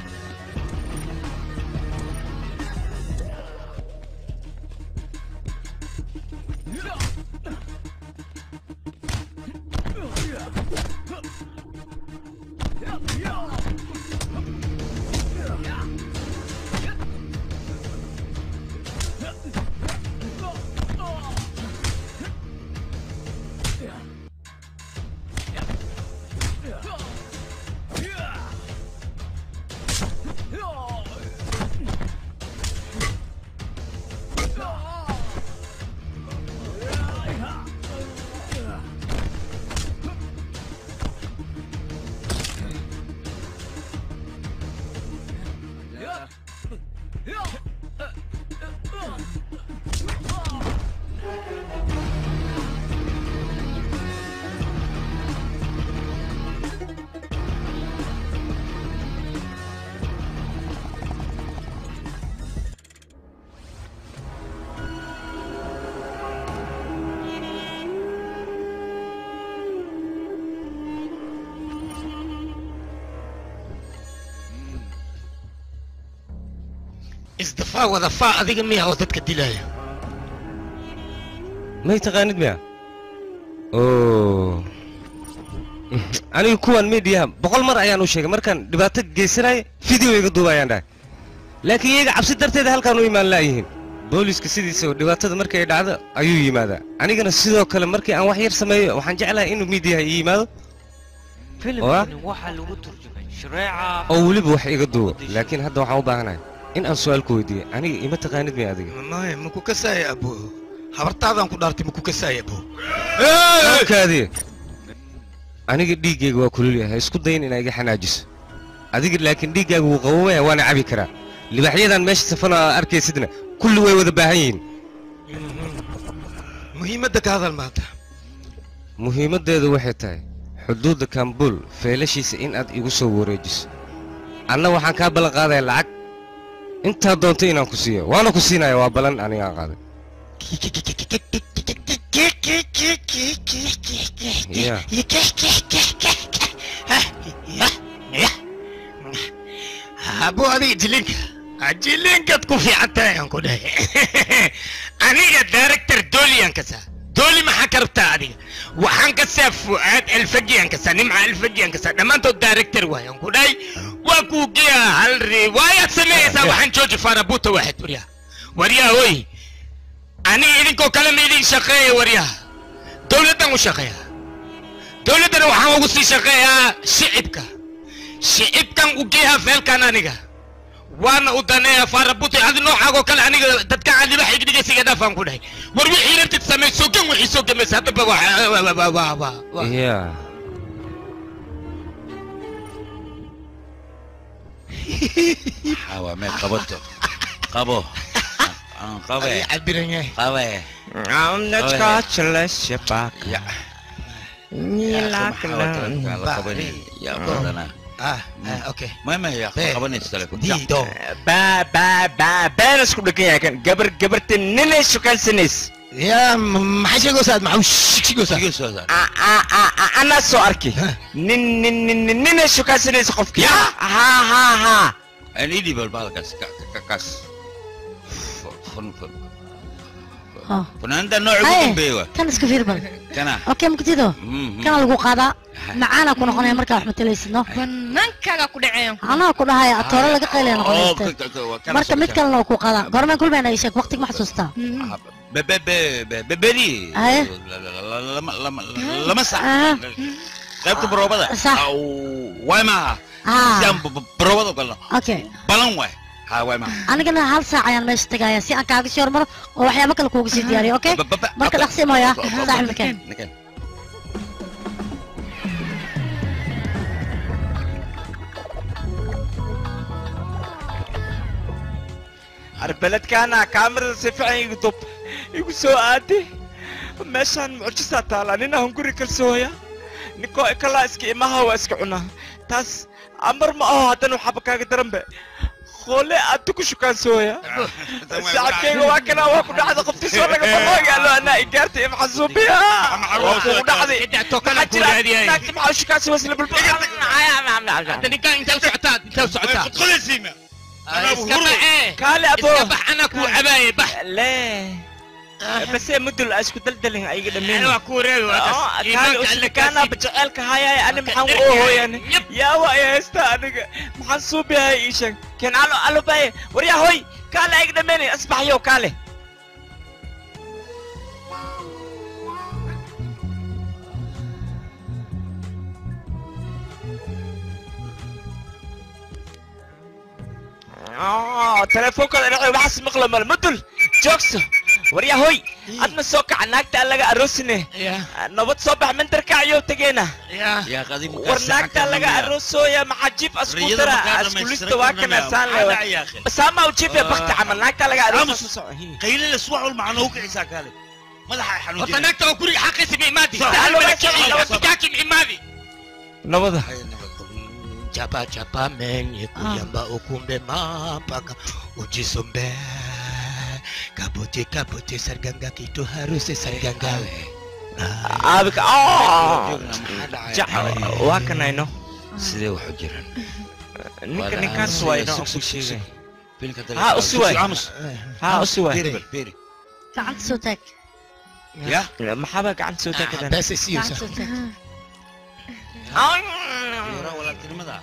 isdafaa wadafaa adiga miyaa oo dadka dilaya may taqaanid miya oo aniga kuwan media 100 mar ayaan u sheegay markaan dhibaato geysanay video iga duubayaan dhahay laakiin iyaga cabsi darteed halkaan u imaan laayihiin booliska sidiisa dhibaatada markay dhacdo ayuu yimaadaa anigana sidoo kale markii aan wax yar sameeyo waxaan jeclahay inuu media ii yimaado filimkani waxaa lagu turjumay shareeca oo weliba wax iga duubo laakiin hadda waxaan u baahanahay in aan su'aal ku weydiiyo aniga ima taqaanid miya adiga maya ma ku kasaaya abo habartaadaan ku dhaartay ma ku kasaaya abo kaadiye aniga dhiiggayga waa kulul yahay isku dayin inaa iga xanaajiso adiga laakiin dhiiggaaga wuu qabowaya waana cabi karaa libaxyadan meesha safana arkaysidna kulli way wada baahan yihiin muhiimadda ka hadal maanta muhiimaddeedu waxay tahay xuduudda kambul feelashiisa in aad igu soo wareejiso anna waxaan kaa ballan qaadaya lacag intaa doonto inaan ku siiyo waana ku siinaya waa ballan anigaan qaaday abo adiga jilinkaad ku fiican tahay aan ku dhahay aniga director dooliyan kasaa dooli maxaa ka rabtaa adiga waxaan kasaa fu'aad alfajiyan kasaa nimca alfajiyan kasaa dhammaantood director waayaan ku dhahay waa kuu geeya hal riwaayaad sameeyaysaa waxaan jooji faarabuuta waaxid waryaha hoy aniga idinkoo kale ma idin shaqeeya waryaha dowladdan u shaqeeya dowladdana waxaan ugu sii shaqeeyaa shicibkan u geeyaa feelkan aniga وانا ودانيا فاربوتي هذه نوع حاجه كلا اني ددكا عندي بحي دغه سيغا دافان كوداي ور وixii rabti samay soogan wixii soogan ma sababa waa يا حاوا ما قبضته قبو قبه عبرني قبه I'm not scotchless شباك يا قبني يا بدنا اوكي ما هي قبني التليفون ديدو بان اسكو دكيا كان قبرت نيني شكال سنيس يا محشي قصاد معوش قصاد انا سو اركي نيني شكال سنيس قفك ها اني دي بالبالكاس كاس فن فناندا نوع قدام بيوا كان اسكو فيربل كان اوكي مكتيدو كان لو قادا معانا كنا قناه marka wax mataleysno banaankaga ku dhaceen ana ku dhahay atoora laga qeylay noqonaysta marka mid kale oo ku qaada gorman kulbeen ay sheeg waqtiga ma xasuusta ببري لما صح قبت بروبدا او واي ما سام بروبدا قلنا اوكي بلان واي ها واي ما anigana hal saac ayaan meesha tagaya si aan kaaga soo maro oo waxyaabo kale kuugu sii diyaariyo okay marka dhaqsi mooya saaxiibkeen البلد كان كاميرا سيفعين يطب يقصو عادي ماشان معجزة تالا نينا هنقولي كالسويا نيكو إكلا اسكي إماها واسكعونا تاس أمر ما هاتنو حبكا قدرنبه خولي أدوكو شو كان سويا ساعتين واكنا واكو نحن قفتي سورة قبضا قالوا أنا إيجارتي محزو بيها واكو نحن ناكتب على شو كان سويا سلم بالبقى انت وسعتاد ادخل الزيمة كالي أبو اسكبح أنا كو عباية بح ليه بس مدل اسكو دلدلين اي قدمين انا كوري كان اسكانا بجعلك هاي انا محن اوه يعني يا واي هستا انا محسوب بها ايشن كان علو باي وريا هوي كان اي قدمين اصبح يو كالي تليفونك انا بحس مقلب المدل جوكسو وريا هوي أدنى سوق عناك تلاقى أروسني نبض صبح من تركع يوم تجينا يا قديم ورناك تلاقى أروسو يا محجيب أسكوترا أسكوليست واكنا سان بس ما وجيب يا بخت عملناك تلاقى أروسو قيل الأسبوع والمعنوك عيسى قال ماذا حنوجي وطناك توكوري حقي سبي مادي تاكي مادي نبض Chapa men yekuyamba okumbe mapaka ujisombe kapote sarganga kitu haruse sarganga abik wakanayno sidee wax u jiraan ninkan suwayno ku sheegay ها أسوي ها أسوي بيري gacanta soo taag يا ما حابك عن صوتك كده بس سيو gacanta soo taag ولا تلمذا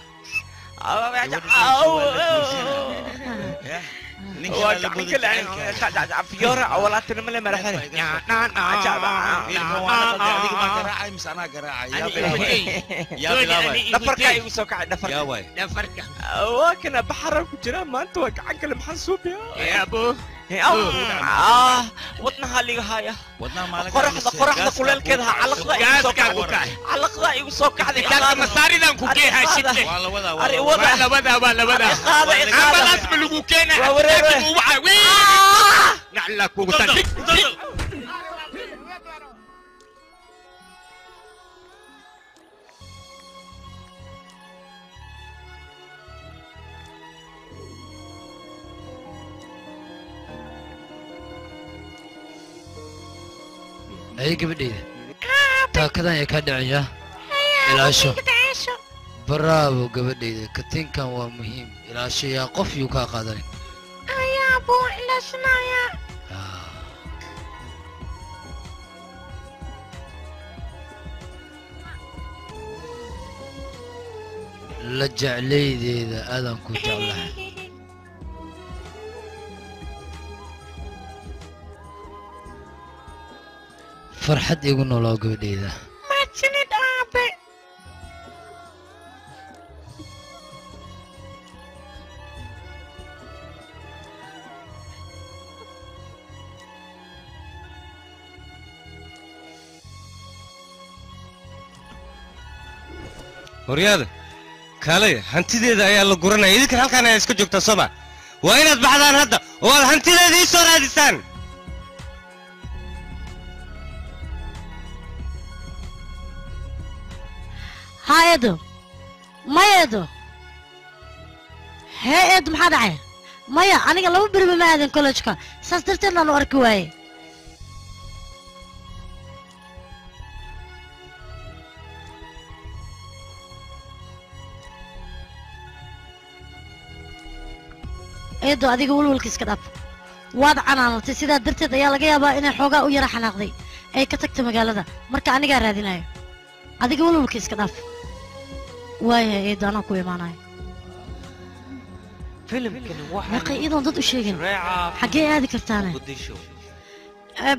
فيورا ولا تنمل مرحلة دفرك أيوة سوكا دفرك وكنا بحر كجرا ما أنت وقع كل محسوب يا أبو ودنا هالي هايا قرحنا كل كذا علق ذا أيوة سوكا هذه مصاري ذا كوكيها شدة ولا ambalaas ma lagu keenaa nacla kugu tan ay gabadheeda taakadan ay ka dhacaya ilaasho bravo gabadheeda katinkan waa muhiim ilaashayaa qof yuu kaa qaadanin ayaa buu ilaashanaya la jeclaydeeda aadaan ku jeclahay farxad igu noolaa gabadheeda majinid aabe horyaada kaalay hantideeda ayaa la guranaya idinkan halkaan ayaa iska joogtaa sooma waa inaad baxdaan hadda oo aad hantideeda ii soo raadisaan haa eedo maya eedo hee eedo maxaa dhacay maya aniga laba beriba ma aadan kollejka saas darteed aan u arki waaye eedo adiga walwalka iska dhaaf waad canaanatay sidaa darteed ayaa laga yaabaa inay xoogaa u yara xanaaqday ay ka tagtay magaalada marka anigaa raadinayo adiga walwalka iska dhaaf waayahay eedo anaa ku imaanayo meeqay iyadoon dad u sheegin xaggee aadi kartaane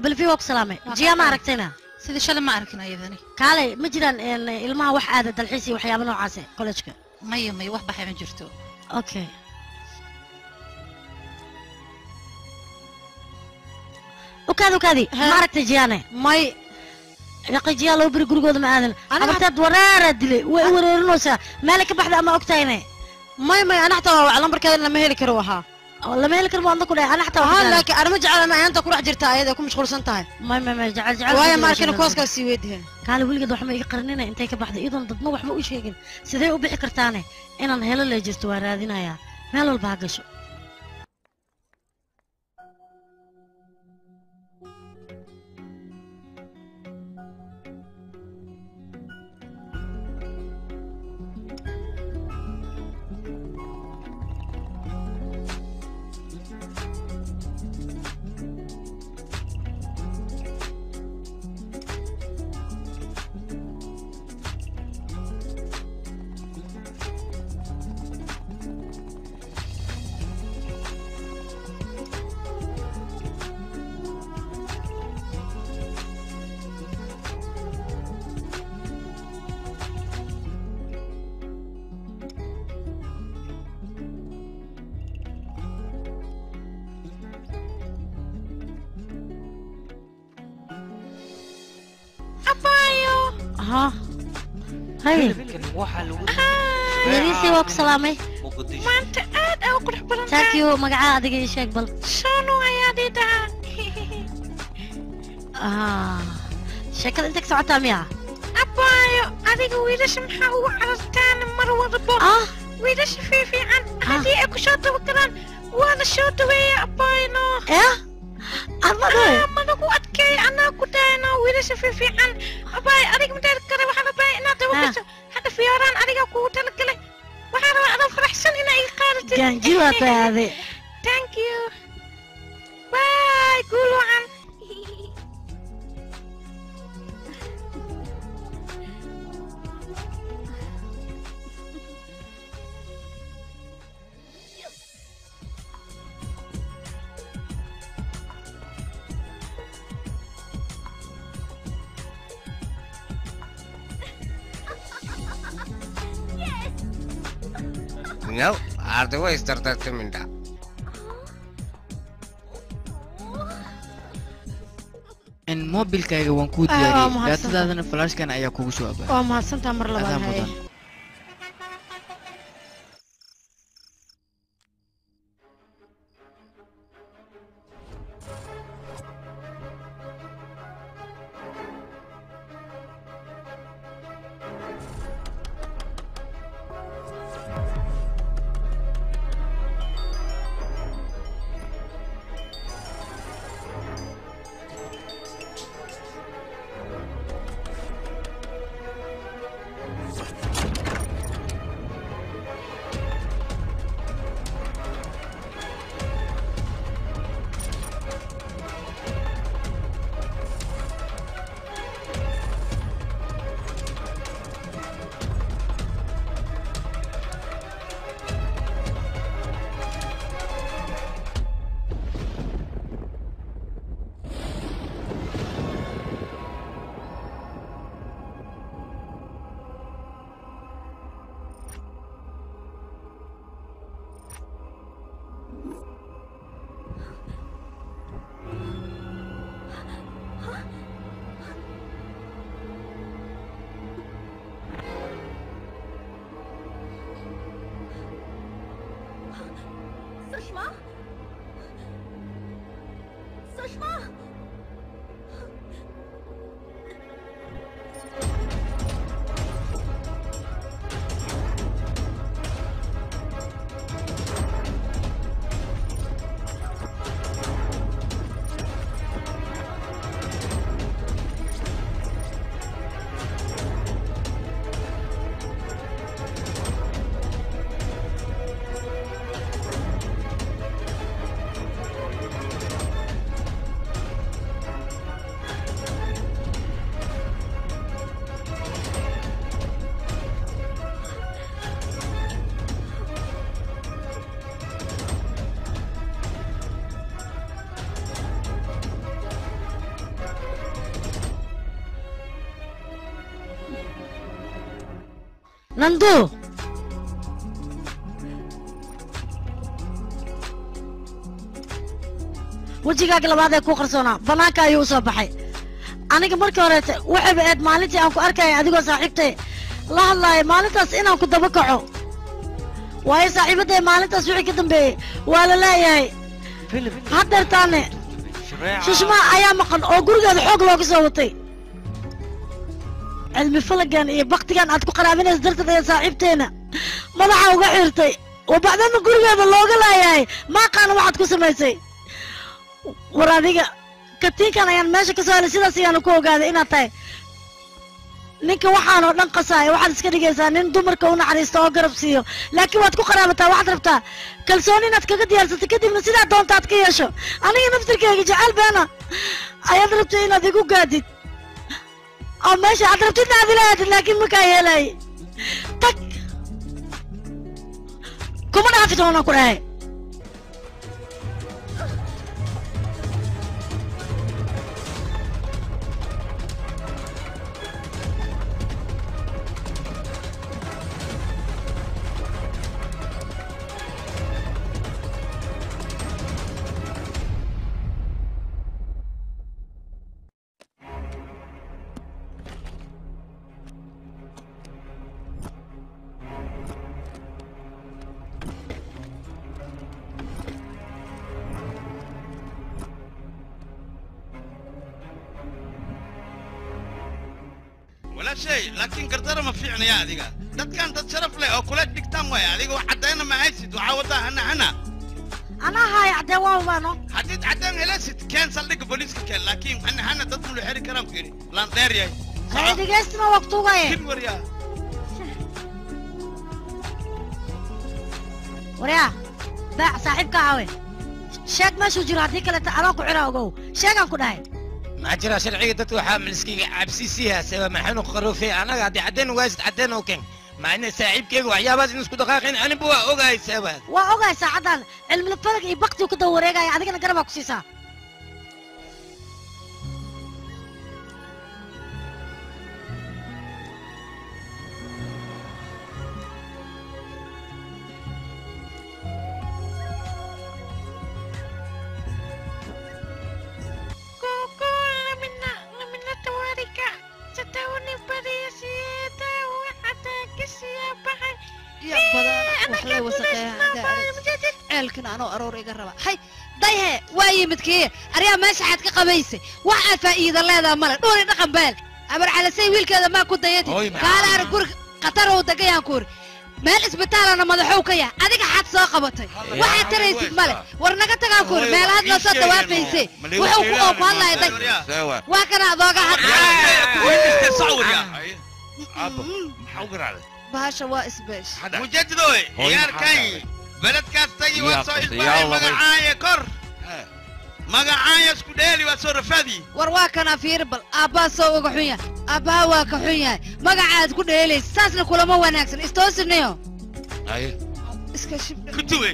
balfi waa ku salaamay jiyaa ma aragtayna sidii shalay ma arkin ayadani kaalay ma jiraan ilmaha wax aada dalxiis iyo waxyaaba noocaase kollejka maya wax baxay ma jirto okay ukaadi ma aragtay jiyaane may yaqay jiyaa loo biri gurigooda ma aadan abartaad waraara dilay way wareerinaysaa meel ka baxda ama ogtayne may ana xataa waa lambarkeeda lama heli karo wahaa lama heli karo ma ku dhahay ana xataa waa laakiin arma jecel ma aanta ku dhex jirta ayada ku mashquulsan tahay may jecel waaya markina kooska sii weydiyay kaale wiligeed wax ma iga qarinina intay ka baxday idoon dadma wax ma u sheegin sidee u bixi kartaane inaan helo la jirto waa raadinayaa meel walba ha gasho ها هاي يريسي وك سلامي ما انت قاعد او قرح بلان تاكيو مقعا ادق يشيك بل شنو يا ديدا شكل انتك سعوتا مياه ابايو ادق ويدش محاو عرستان مرة ضبو ويدش في عن هدي اكو شوطة وكلان وانا شوطة ويا اباينو ايه أنا أتكي أنا كدانا ويرش في عن أباي أريك مدير كره وحنا باي أنا توقف هذا في يوران أريك كوتا لكله وحنا أنا فرح سن هنا إيقارتي جانجيوة هذه No, otherwise tartartaminda. in mobilkayga waan kuu diyaariyey daatadaadana flashkan ayaa kugu soo abaa waa mahadsantaa mar labaad haye Nandu wajigaaga labaad ee ku qarsoonaa banaanka ayuu u soo baxay aniga markii horeete waxayba eed maalintii aan ku arkaya adigoo saaxiibtay la hadlaaya maalintaas inaan ku daba kaco waayo saaxiibadday maalintaas wixii ka dambeeyey waa la leeyahay haddeertaane shushmaa ayaa maqan oo gurigeeda xoog looga soo watay cilmi falagan iyo baktigan aad ku qaraabinaysa darteed ee saaxiibteena madaxa uga xirtay oo bacdana gurigeeda looga laayahay maaqaana waxaad ku samaysay war adiga katiinkan ayaan meesha ka soo helay sidaas ayaanu ku ogaaday inaad tahay ninka waxaanoo dhan qasaaya waxaad iska dhigaysaa nin dumarka u naxariista oo garab siiyo laakiin waad ku qaraabataa waxaad rabtaa kalsooni inaad kaga diyaarsatay kadibna sidaa doonta aad ka yeesho aniga naftirkeyga jecel beena ayaad rabtay inaad igu gaadid oo meesha aad rabtidna aad ilahaatid laakiin makaa yeelay tag kuma dhaafi doonaan ku dhahay شيء لكن قدر ما في عنيا ذيك دت كان تشرف له أو كل دكتام ويا ذيك وحدينا ما هيسد وعودها هنا أنا هاي عدوان وانو حديد عدن هلست كان صدق بوليس كان لكن هنا دت له حري كلام كيري لان دير يا هاي دقيقة ما وقته جاي كم وريا وريا باع صاحبك عاوي شاك ما شو جراتي كلا تعرق عراقو شاك أنكو داي ما جرى شرعي دتو حامل سكي عبسيسيها سوا ما حنو خروفي انا قاعد عدين واجد عدين وكن مع ان ساعيب كيغ وحيابات نسكو دقاقين انا بوا اوغاي سوا اوغاي ساعدان علم الفلك اي بقتي وكدو وريغاي ادينا قربا كسيسا ceelkan anoo aroor iga raba hay dayhe waa yimidkii ariyaa meesha xad ka qabaysay wax aad faa'iido leedahay male dhowri dhaqan beel abar calasay wiilkeeda maa ku dayati kaalaar guriga qatar uu dagayaan ku uri meel isbitaalana madaxow ka yahay adiga xad soo qabatay waxaad taraysid male war naga tagaa ku uri meelahaad noo soo dawaafaysay wuxuu ku oo ku hadlaya day waa kana adooga bahasha waa isbeesh mujaadidoy ciyaarkay beledkaas tagi waa soo ilbahay magacaaya kor magacaaya isku dheeli waa soo rafaadi war waa kana fiir bal aabbaa soo uga xun yahay aabbaha waa ka xun yahay magacaad ku dheelaysa saasna kulama wanaagsan istoosinayo aye iska shib kutuwe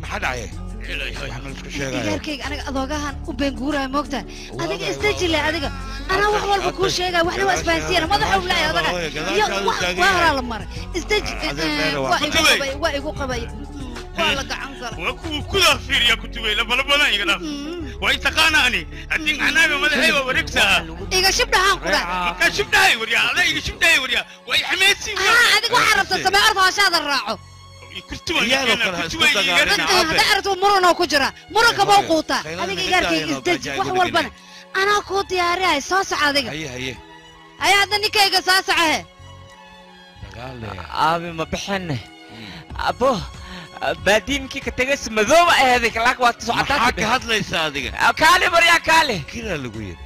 maxaa dhacay ciyaarkayga aniga adoogahan u beenguuraya moogtahay adiga istajile adiga anaa wax walba kuu sheegaya waxna waa isfahansiyana madaxow laay odaga iyo waa horaa la maray istaji waa igu qabay waa la gacan galay waa kudaa fiiriya kutuwe labala badan iga dhaaf way taqaanaani adin anaaga madaxay waa wareegtaa iga shibdhahaan ku dhac ka shibdhahay wariya ada iga shibdhahay wariya way xameedsi adiga waxaa rabta samee orda hoshaada raaco هذا أردت مرنا كجرا مرنا كمان قوتا هذيك يجارك يستج واحد والبنا أنا قوت يا ريا ساس عادك هي هذا نكاي ساس عه أبي ما بحنه أبو بعدين كي كتجس مذوب هذيك لك وقت ساعتك حق هذا ليس هذيك كالي بريا كالي كذا لقيه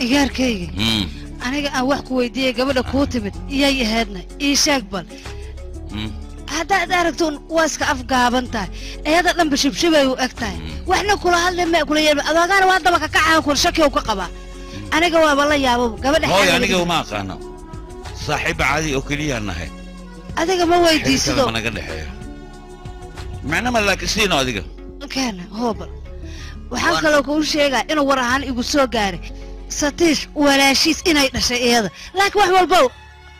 إيجاركيجي أنا أوحك ويدي قبل كوتبت ياي هادنا إيشاك بل هذا داركتون واسك أفقا بنتاي هذا لم بشبشبه وأكتاي وإحنا كل هذا ما كل يوم أنا قال واحد ما كعان كل شكل وكقبا أنا جواب والله يا أبو قبل هو يعني جو ما قانا صاحب عادي أكليها النهاية هذا ما ويدي سدو أنا قد حيا معنا ملاك سينو هذا كان هو بل وحنك لو كل شيء إنه وراهن يقصوا قاري ستيش ولا شيء إنه ينشأ هذا لكن واحد والبو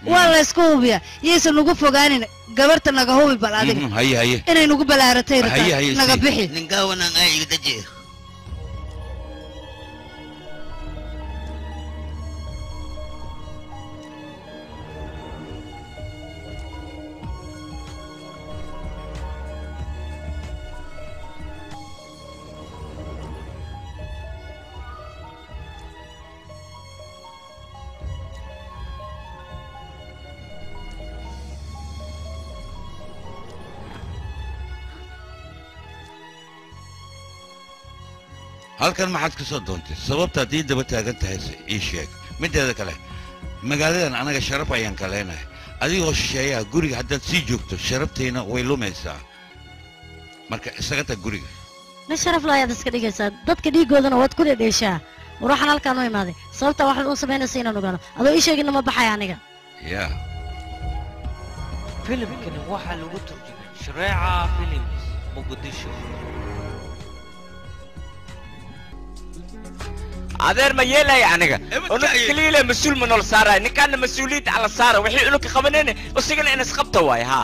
والله سكوبيا يسون نقف فوقانين قبرت نجاهوي بالعادي هي إنه نقف بالعرتين هي نجابحي نجاونا أي تجيه halkan maxaad ka soo doontay sababta haddii daba taagan tahay ii sheeg mideeda kale magaaladan anaga sharaf ayaan ka leenahay adigoo shisheeyaa guriga haddaad sii joogto sharabtayna way lumaysaa marka isaga tag guriga ma sharaf laayaad iska dhigaysaa dadka dhiigoodana waad ku dhedheeshaa war waxaan halkaan u imaaday sababta waxaad u samaynaysa inaan ogaano adoo ii sheegina ma baxaya aniga yaa filimkani waxaa lagu turjumay shareeca films muqdisho adeer ma yeelay aniga unug kaliya mas'uul ma nol saaray ninkan mas'uuliyad ala saara wixii unug ka qabanayna usigana in isqabta way ha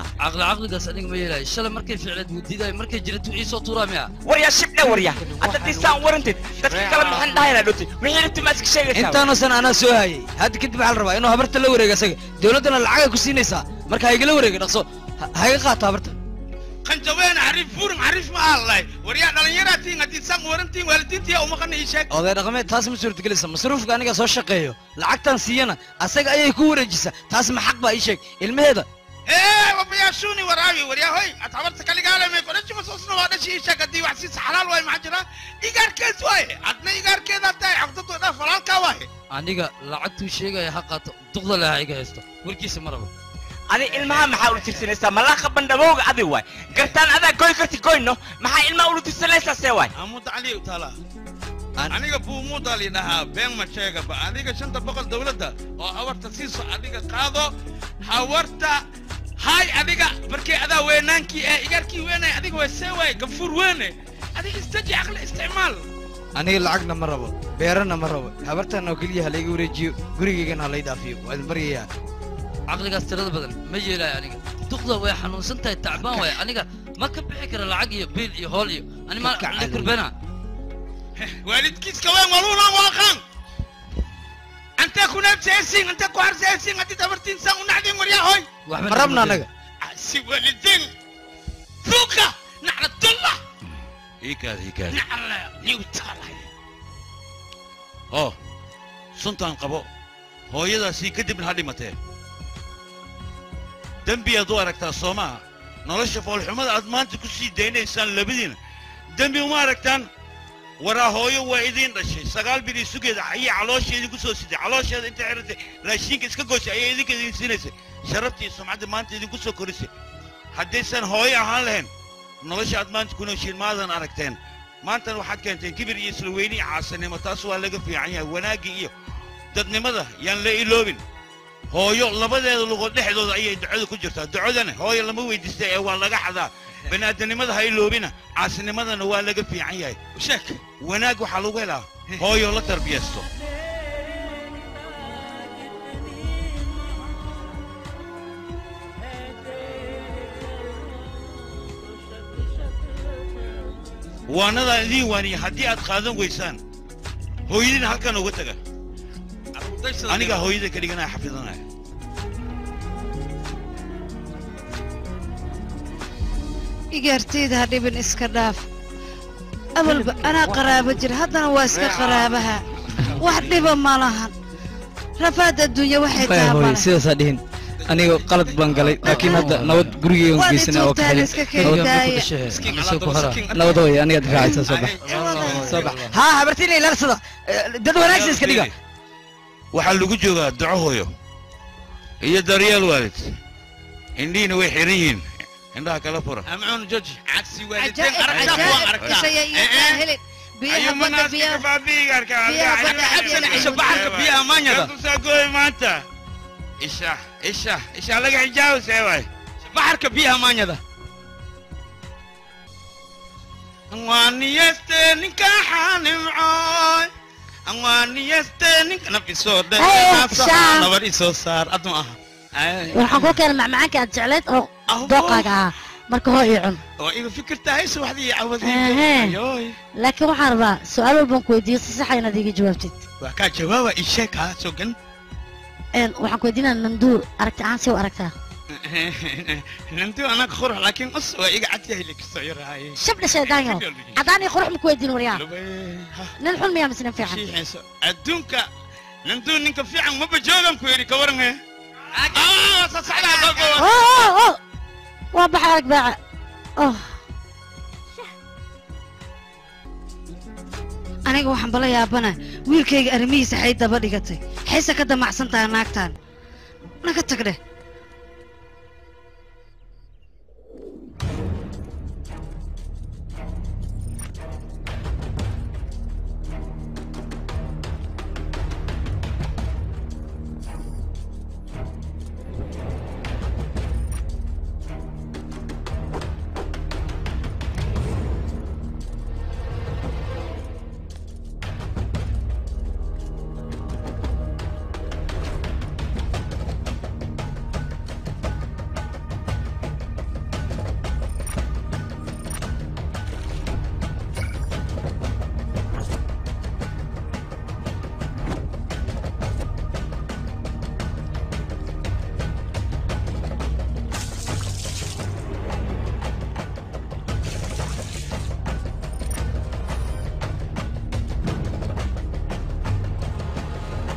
aqligaas aniga ma yeelay shalay markay ficilad wadiday markay jirto ciiso tuuraamiya warya shibna warya hadda disaan warantid dadka kala maxan dhahayna dhoti wixii inta mask sheegaysaa intaana san ana soo hayay hadda kadib waxa la rabaa inuu habarta la wareego asaga dawladana lacag ku siinaysa marka ay gala wareego dhaqso hayga qaata habarta قنجوين عريف فورم عريف ما الله وريا دلنيراتي غادي سان ورنتي والدتي او ما قني شيك oday dhaqameed taas ma suurta gelaysa masruufka aniga soo shaqeeyo lacagtan siiyana asaga ayay ku wareejisa taas ma xaq ba ii sheeg ilmaheeda وبياشوني وراوي وريا هوي اتعبرت كلي قال ما يقولش مصوصنا هذا شيء شيك دي وحسيس حلال واي معجرة ايجار كيس واي عدنا ايجار كذا تاي عقدته ده فلان كواي aniga lacagtu sheegay xaqato duqda la iga haysto warkiisa maraba adi ilmaha maxaa u tirsanaysaa malaaqa bandhabowga adi waay gartaan adaa goy karti goyno maxaa ilmaha u tirsanaysaa see waay amud ali taala aniga buu mudali dhahaa been ma sheega ba adiga shanta boqol dawladda oo hawarta siiso adiga qaado hawarta hay adiga markii adaa weynaankii ee igarkii weynay adiga way see waay gafuur weyne adiga istaji aqli isticmaal aniga lacagna ma rabo beerana ma rabo habartan oo keliya halayga wareejiyo gurigaygana halay dhaafiyo waa idin baryayaa caqligaas tirada badan ma yeelaayo aniga duqda way xanuunsan tahay tacbaan way aniga ma ka bixi kara lacag iyo biil iyo hool iyo ani ma la kurbana waalidkiiska weyn waluuna waaqan anta kuna seesin anta ku har seesin ati tabartin san unacdin waryaa hoy ma rabna anaga si walidin suuqa naclatullah هيكاد نعلا نيوتالي سنتان قبو هو يدا سي كدب من هالمتين دنبي ادو اركتا سوما نولش فول حمد ادمانت كسي دين انسان لبدين دنبي وما اركتان ورا هويو وايدين دشي سغال بيدي سوغيدا اي علوشيدي كسو سيدي علوشيدا انت عرفتي راشينك اسكا غوش اي ايديك دي سينيسي شربتي سمعت مانتي دي كسو كوريسي حديسان هوي اهان لهن nolosha aad maanta ku nooshiin maadan aragteen maantana waxaad keenteen kibir iyo isla weyni caasanimo taas waa laga fiican yahay wanaagga iyo dadnimada yaan la iloobin hooyo labadeeda lugood dhexdooda ayay ducada ku jirtaa ducadana hooyo lama weydiistay ee waa laga xadaa banaadamnimada ha iloobina caasinimadana waa laga fiican yahay sheek wanaag waxaa lagu helaa hooyo la tarbiyaysto waanada idin waaniya haddii aad qaadan weysaan hooyadina halkan uga taga aniga hooyada ka dhiganaya xafidanaya igartayda ha dhibin iska dhaaf awalba anaa qaraabo jira haddana waa iska qaraabaha wax dhiba ma lahan rafaad adduunya waxay tahay hooy sidaasaa dhihin aniga qalad baan galay laakiin hadda nabad gurigeyga aan geysana oo nabad hooy aniga difaacaysa soo bax haa habartiina ilaarsada dad wanaagsan iska dhiga waxaa lagu joogaa duco hooyo iyo daryeel waalid indhihiina way xiran yihiin indhaha kala fura amcuun joji cagsi waalideen aragtaa waan aragtaa أيوة مناسك بابيك شبحك بيها مانيا تساقوي مانتا إيش لك حجاو سيواي شبحك بيها مانيا ده أنواني يستنك حانمعاي أنواني يستنك نبي صوت نبري صوت صار أدمع waxaan ku keenay macmacaanka aad jecleed oo dooqaaga ah marka hoo ii cun oo iga fikirtaa hayso waxdii cawadii laakiin waxaan rabaa su'aal walbaan ku weydiiyo si sax ah inaad iiga jawaabtid waa kaa jawaaba ii sheeg haa sogan waxaan ku weydiinaa nanduur aragti ahaan si u aragtaa nanduur anaga qurux laakiin us waa iga cad yahay likastoo yarahay shabdha sheegaanyo haddaan ii qurux ma ku weydiin waryaa nin xun miyaa mise nin fiican adduunka nanduur ninka fiican maba joogan ku yidhi ka waran waa baxay arag baaca aniga waxaan bala yaabana wiilkayga arrimihiisa xay daba dhigatay xayse ka damacsan tahay naagtaan naga tag dheh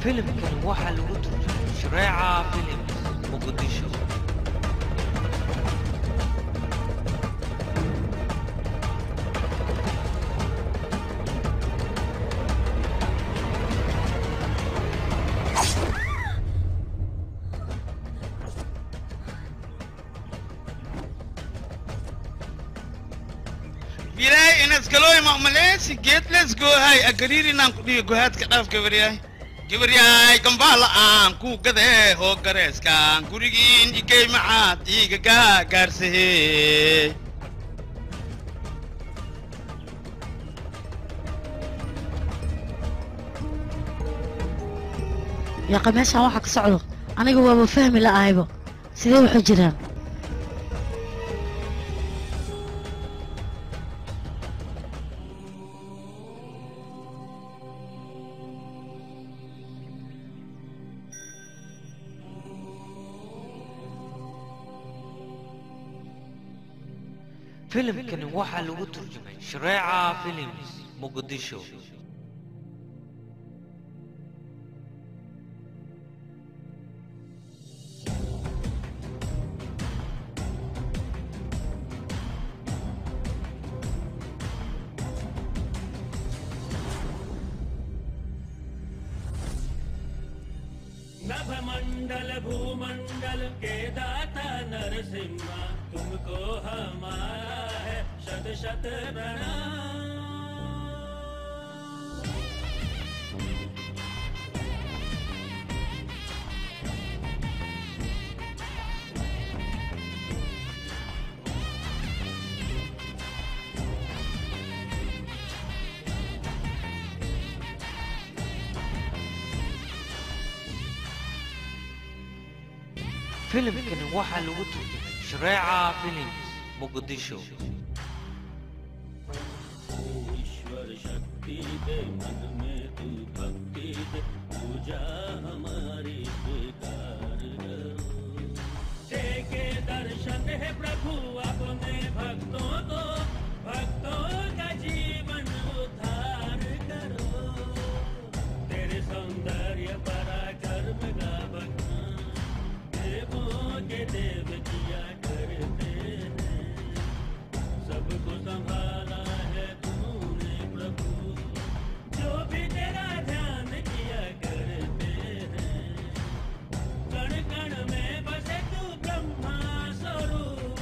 فيلمكن waxaa lagu turjumay Shareeca Films Muqdisho bilaay inaad galooy maamuleysi geed let's go hay agariiri naan ku dhigo gohaadka dhaafka waryahay gabaryahay gambaala aan ku gadee hoo gareeskaan gurigiin igey maxaad iiga gaagaarsahe yaqa meeshaan waxa ka socdo aniga waaba fahmi la'ahaybo sidee waxu jiraan filimkani waxaa lagu turjumay shareeca films muqdisho नभमंडल भूमंडल के दाता नरसिम्हा तुमको हमारा है शत शत प्रणाम filimkani waxaa lagu turjumay shareeca films muqdisho ईश्वर शक्ति दे मन में तू भक्ति दे पूजा हमारी स्वीकार करो देखे दर्शन है प्रभु अपने भक्तों को भक्तों का जीवन उद्धार करो तेरे सौंदर्य पराक्रम का बखान देवों के देव किया करते हैं सबको संभाला है तूने प्रभु जो भी तेरा ध्यान किया करते हैं कण कण में बसे तू ब्रह्मा स्वरूप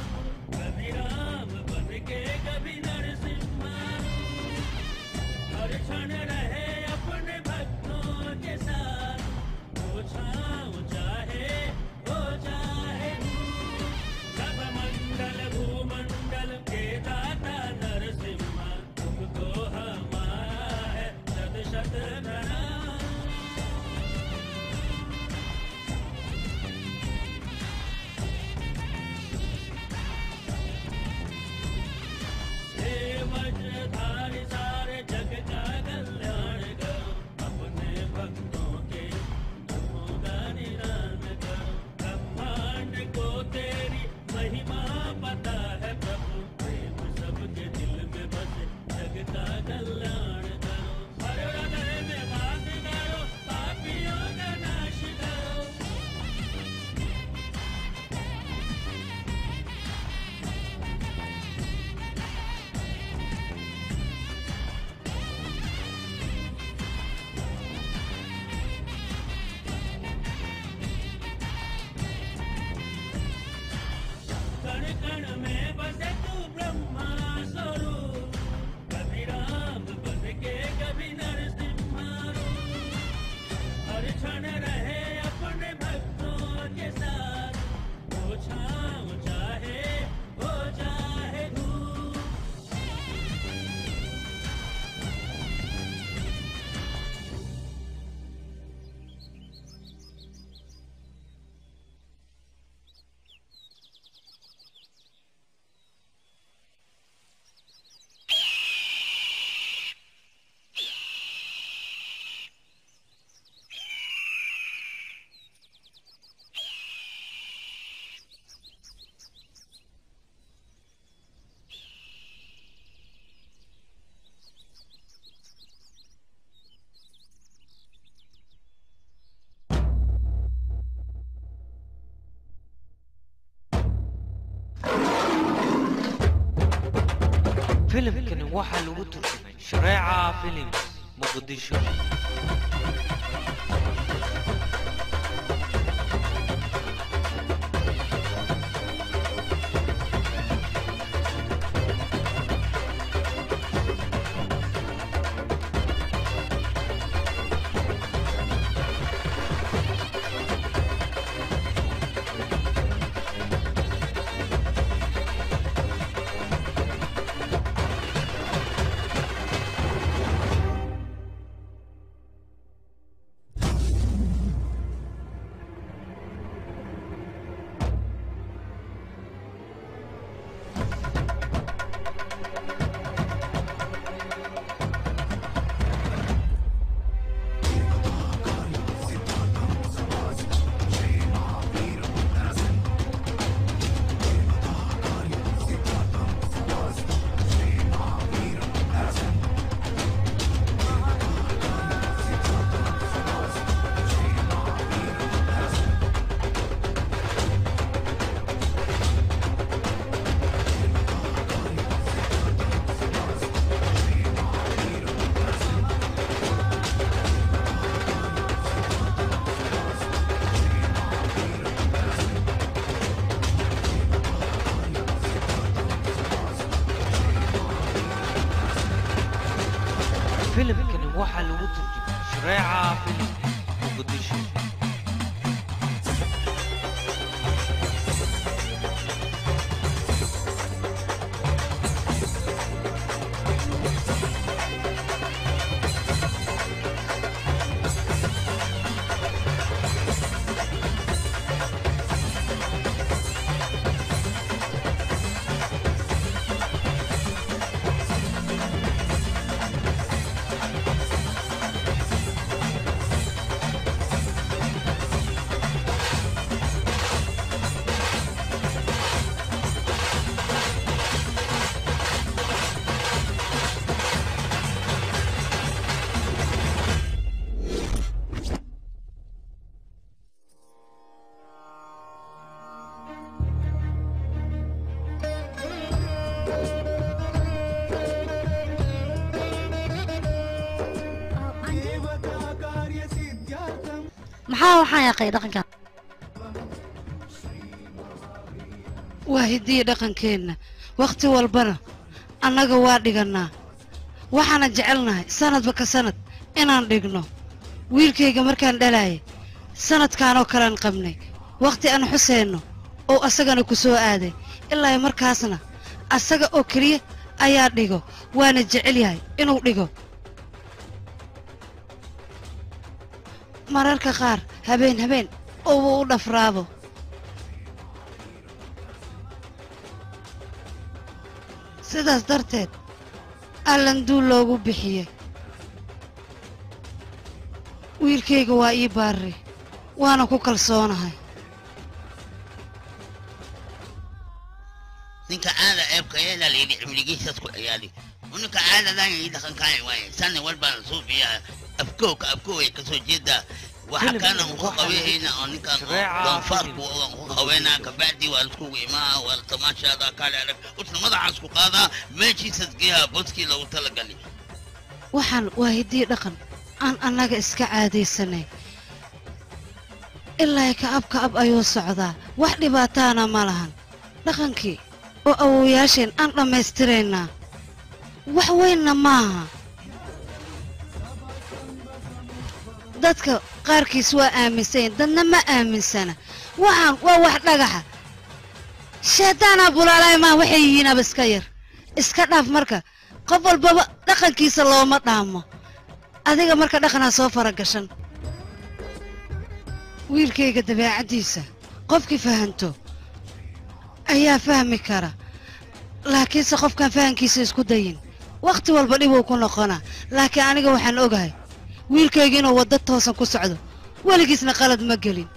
कभी राम बन के कभी नरसिम्हा हर क्षण रहे अपने भक्तों के साथ वो छाँव चाहे हो चाहे नभमंडल भूमंडल के दाता नरसिम्हा तुमको हमारा है शत शत प्रणाम हे वज्रधारी सारे जग का कल्याण करो अपने भक्तों के दुखों का निदान करो ब्रह्मांड को तेरी महिमा पता है प्रभु प्रेम सबके दिल में बसे जग का कल्याण करो हर हृदय में वास करो पापियों का नाश करो कण कण में बसे तू ब्रह्मा स्वरूप कभी राम बन के कभी नरसिम्हा रूप हर क्षण रहे अपने भक्तों के साथ वो छाँव चाहे हो चाहे धूप filimkani waxaa lagu turjumay shareeca films muqdisho waxaa lagu turjumay shareeca filim muqdisho maxaa waxaan yaqay dhaqankan waa hidiya dhaqankeenna wakhti walbana annaga waa dhigannaa waxaana jecelnahay sanadba ka sanad inaan dhigno wiilkayga markaan dhalaayay sanadkaanoo kalean qabnay wakhti aan xuseenno oo asagana ku soo aaday ilaa markaasna asaga oo keliya ayaa dhigo waana jecel yahay inuu dhigo mararka qaar habeen oo uu u dhafraado sidaas darteed allanduul loogu bixiyey wiilkayga waa ii baarri waana ku kalsoonahay ninka caada ceebka yeelaa layidhi cimrigiisaas ku ciyaali ninka caadadan ii dhaqankaay waaye sanni walbaan suufiyaa afkowka afkoway ka soo jeedaa waxa kaana ugu qabeeyna oo ninkan doonfaarku ugu qabeynaa kabacdi waa iskugu imaa waa tamaashaada kale arag usna madaxaas ku qaadaa meeshiisas geeyaa boskii loogu talagalay waxaan waa hiddii dhaqan aan annaga iska caadaysanay ilaa ka ab ayuu socdaa wax dhibaataana ma lahan dhaqankii oo awowayaasheen aan dhammaystiraynaa wax weynna maaha dadka qaarkiis waa aaminsayn dadna ma aaminsana waxaan waa wax dhagaxa shaydaanaa bulaalaay maa waxay yihiinaba iska yar iska dhaaf marka qof walbaba dhaqankiisa looma dhaamo adiga marka dhaqanaa soo faragashan wiilkayga dabeecaddiisa qofkii fahanto ayaa fahmi kara laakiinse qofkaan fahankiisa isku dayin wakhti walba dhibuu ku noqonaa laakiin aniga waxaan ogahay wiilkayga inuu waddo toosan ku socdo weligiisna qalad ma gelin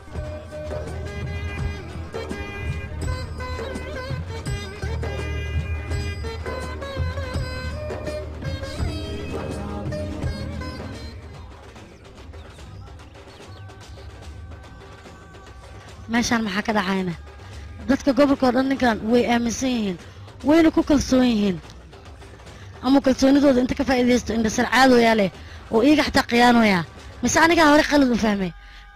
meeshaan maxaa ka dhacayna dadka gobolka oo dhan ninkan way aaminsan yihiin wayna ku kalsoon yihiin ama kalsoonidooda inta ka faa'iidaysto indhasar caadooyaa leh oo iyaga xataa khiyaanoyaa mise anigaa hore qalad u fahmay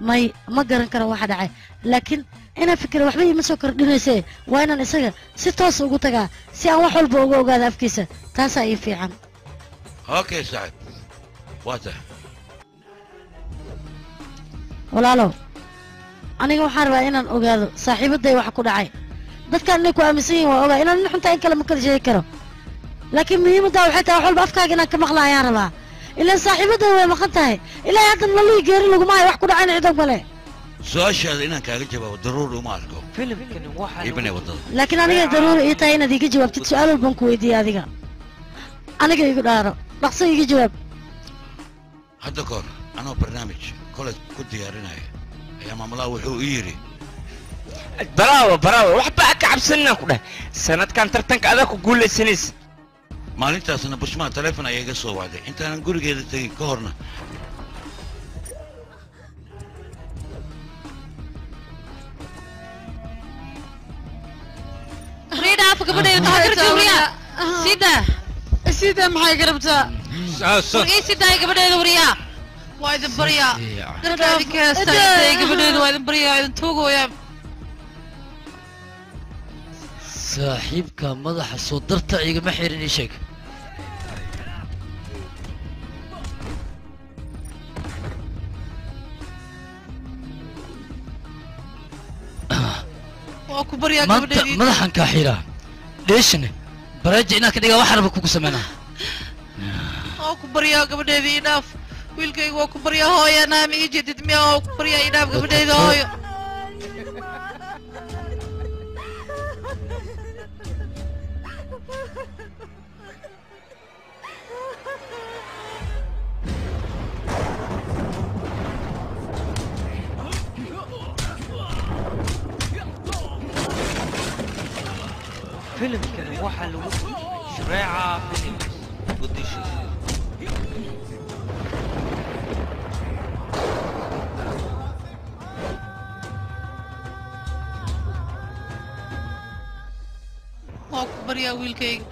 may ma garan karo waxa dhacay laakiin inaan fikira waxba iima soo kordhinaysee waa inaan isaga si toos ugu tagaa si aan wax walba uga ogaado afkiisa taasaa ii fiican okay saaxib waa tahay walaalow aniga waxaan rabaa inaan ogaado saaxiibaday waxa ku dhacay dadkan inay ku aaminsan yihiin waa ogaa inaan nin xuntaa in kale ma kala sheegi karo laakiin muhiimaddaa waxay tahay wax walba afkaaga inaan ka maqla ayaan rabaa ilaan saaxiibaday way maqan tahay ilaahay haddan lalii geeri laguma hayo wax ku dhacayna cidan kale su-aashaada inaan kaaga jawaabo daruuri uma arko filimkani waxaa iibinay waddada laakiin aniga daruuri ii tahay inaad iiga jawaabtid su-aal walbaan ku weydiiyey adiga aniga igu dhaaro dhaqso iiga jawaab hadda kahor anoo barnaamij kolej ku diyaarinaya ayaa maamulaha wuxuu ii yidhi baraawo waxba ka cabsanina ku dheh sanadkan tartanka adaa ku guulaysanaysa maalintaasna bushmaha taleefon ayaa iga soo wacday intaanan gurigeeda tegin ka horna ريدا أفك بدي تهجر وريا سيدا محي قربتها ورقي سيدا قبل وريا وايد بريا دركادي كاستا قبل وايد بريا توقو يا saaxiibka madaxa soo darta igama xirin ii sheeg waa ku baryaa maanta gabadheedii madaxan kaa xiraa dheeshine baraaja inaad ka dhigaa wax raba kugu sameynaa waa ku baryaa gabadheedii idhaaf wiilkayga waa ku baryaa hooyo naami ii jedid miya waa ku baryaa idhaaf gabadheeda hooyo filimkani waxaa lagu shureeca films gudishiisa waa ku baryaa wiilkayga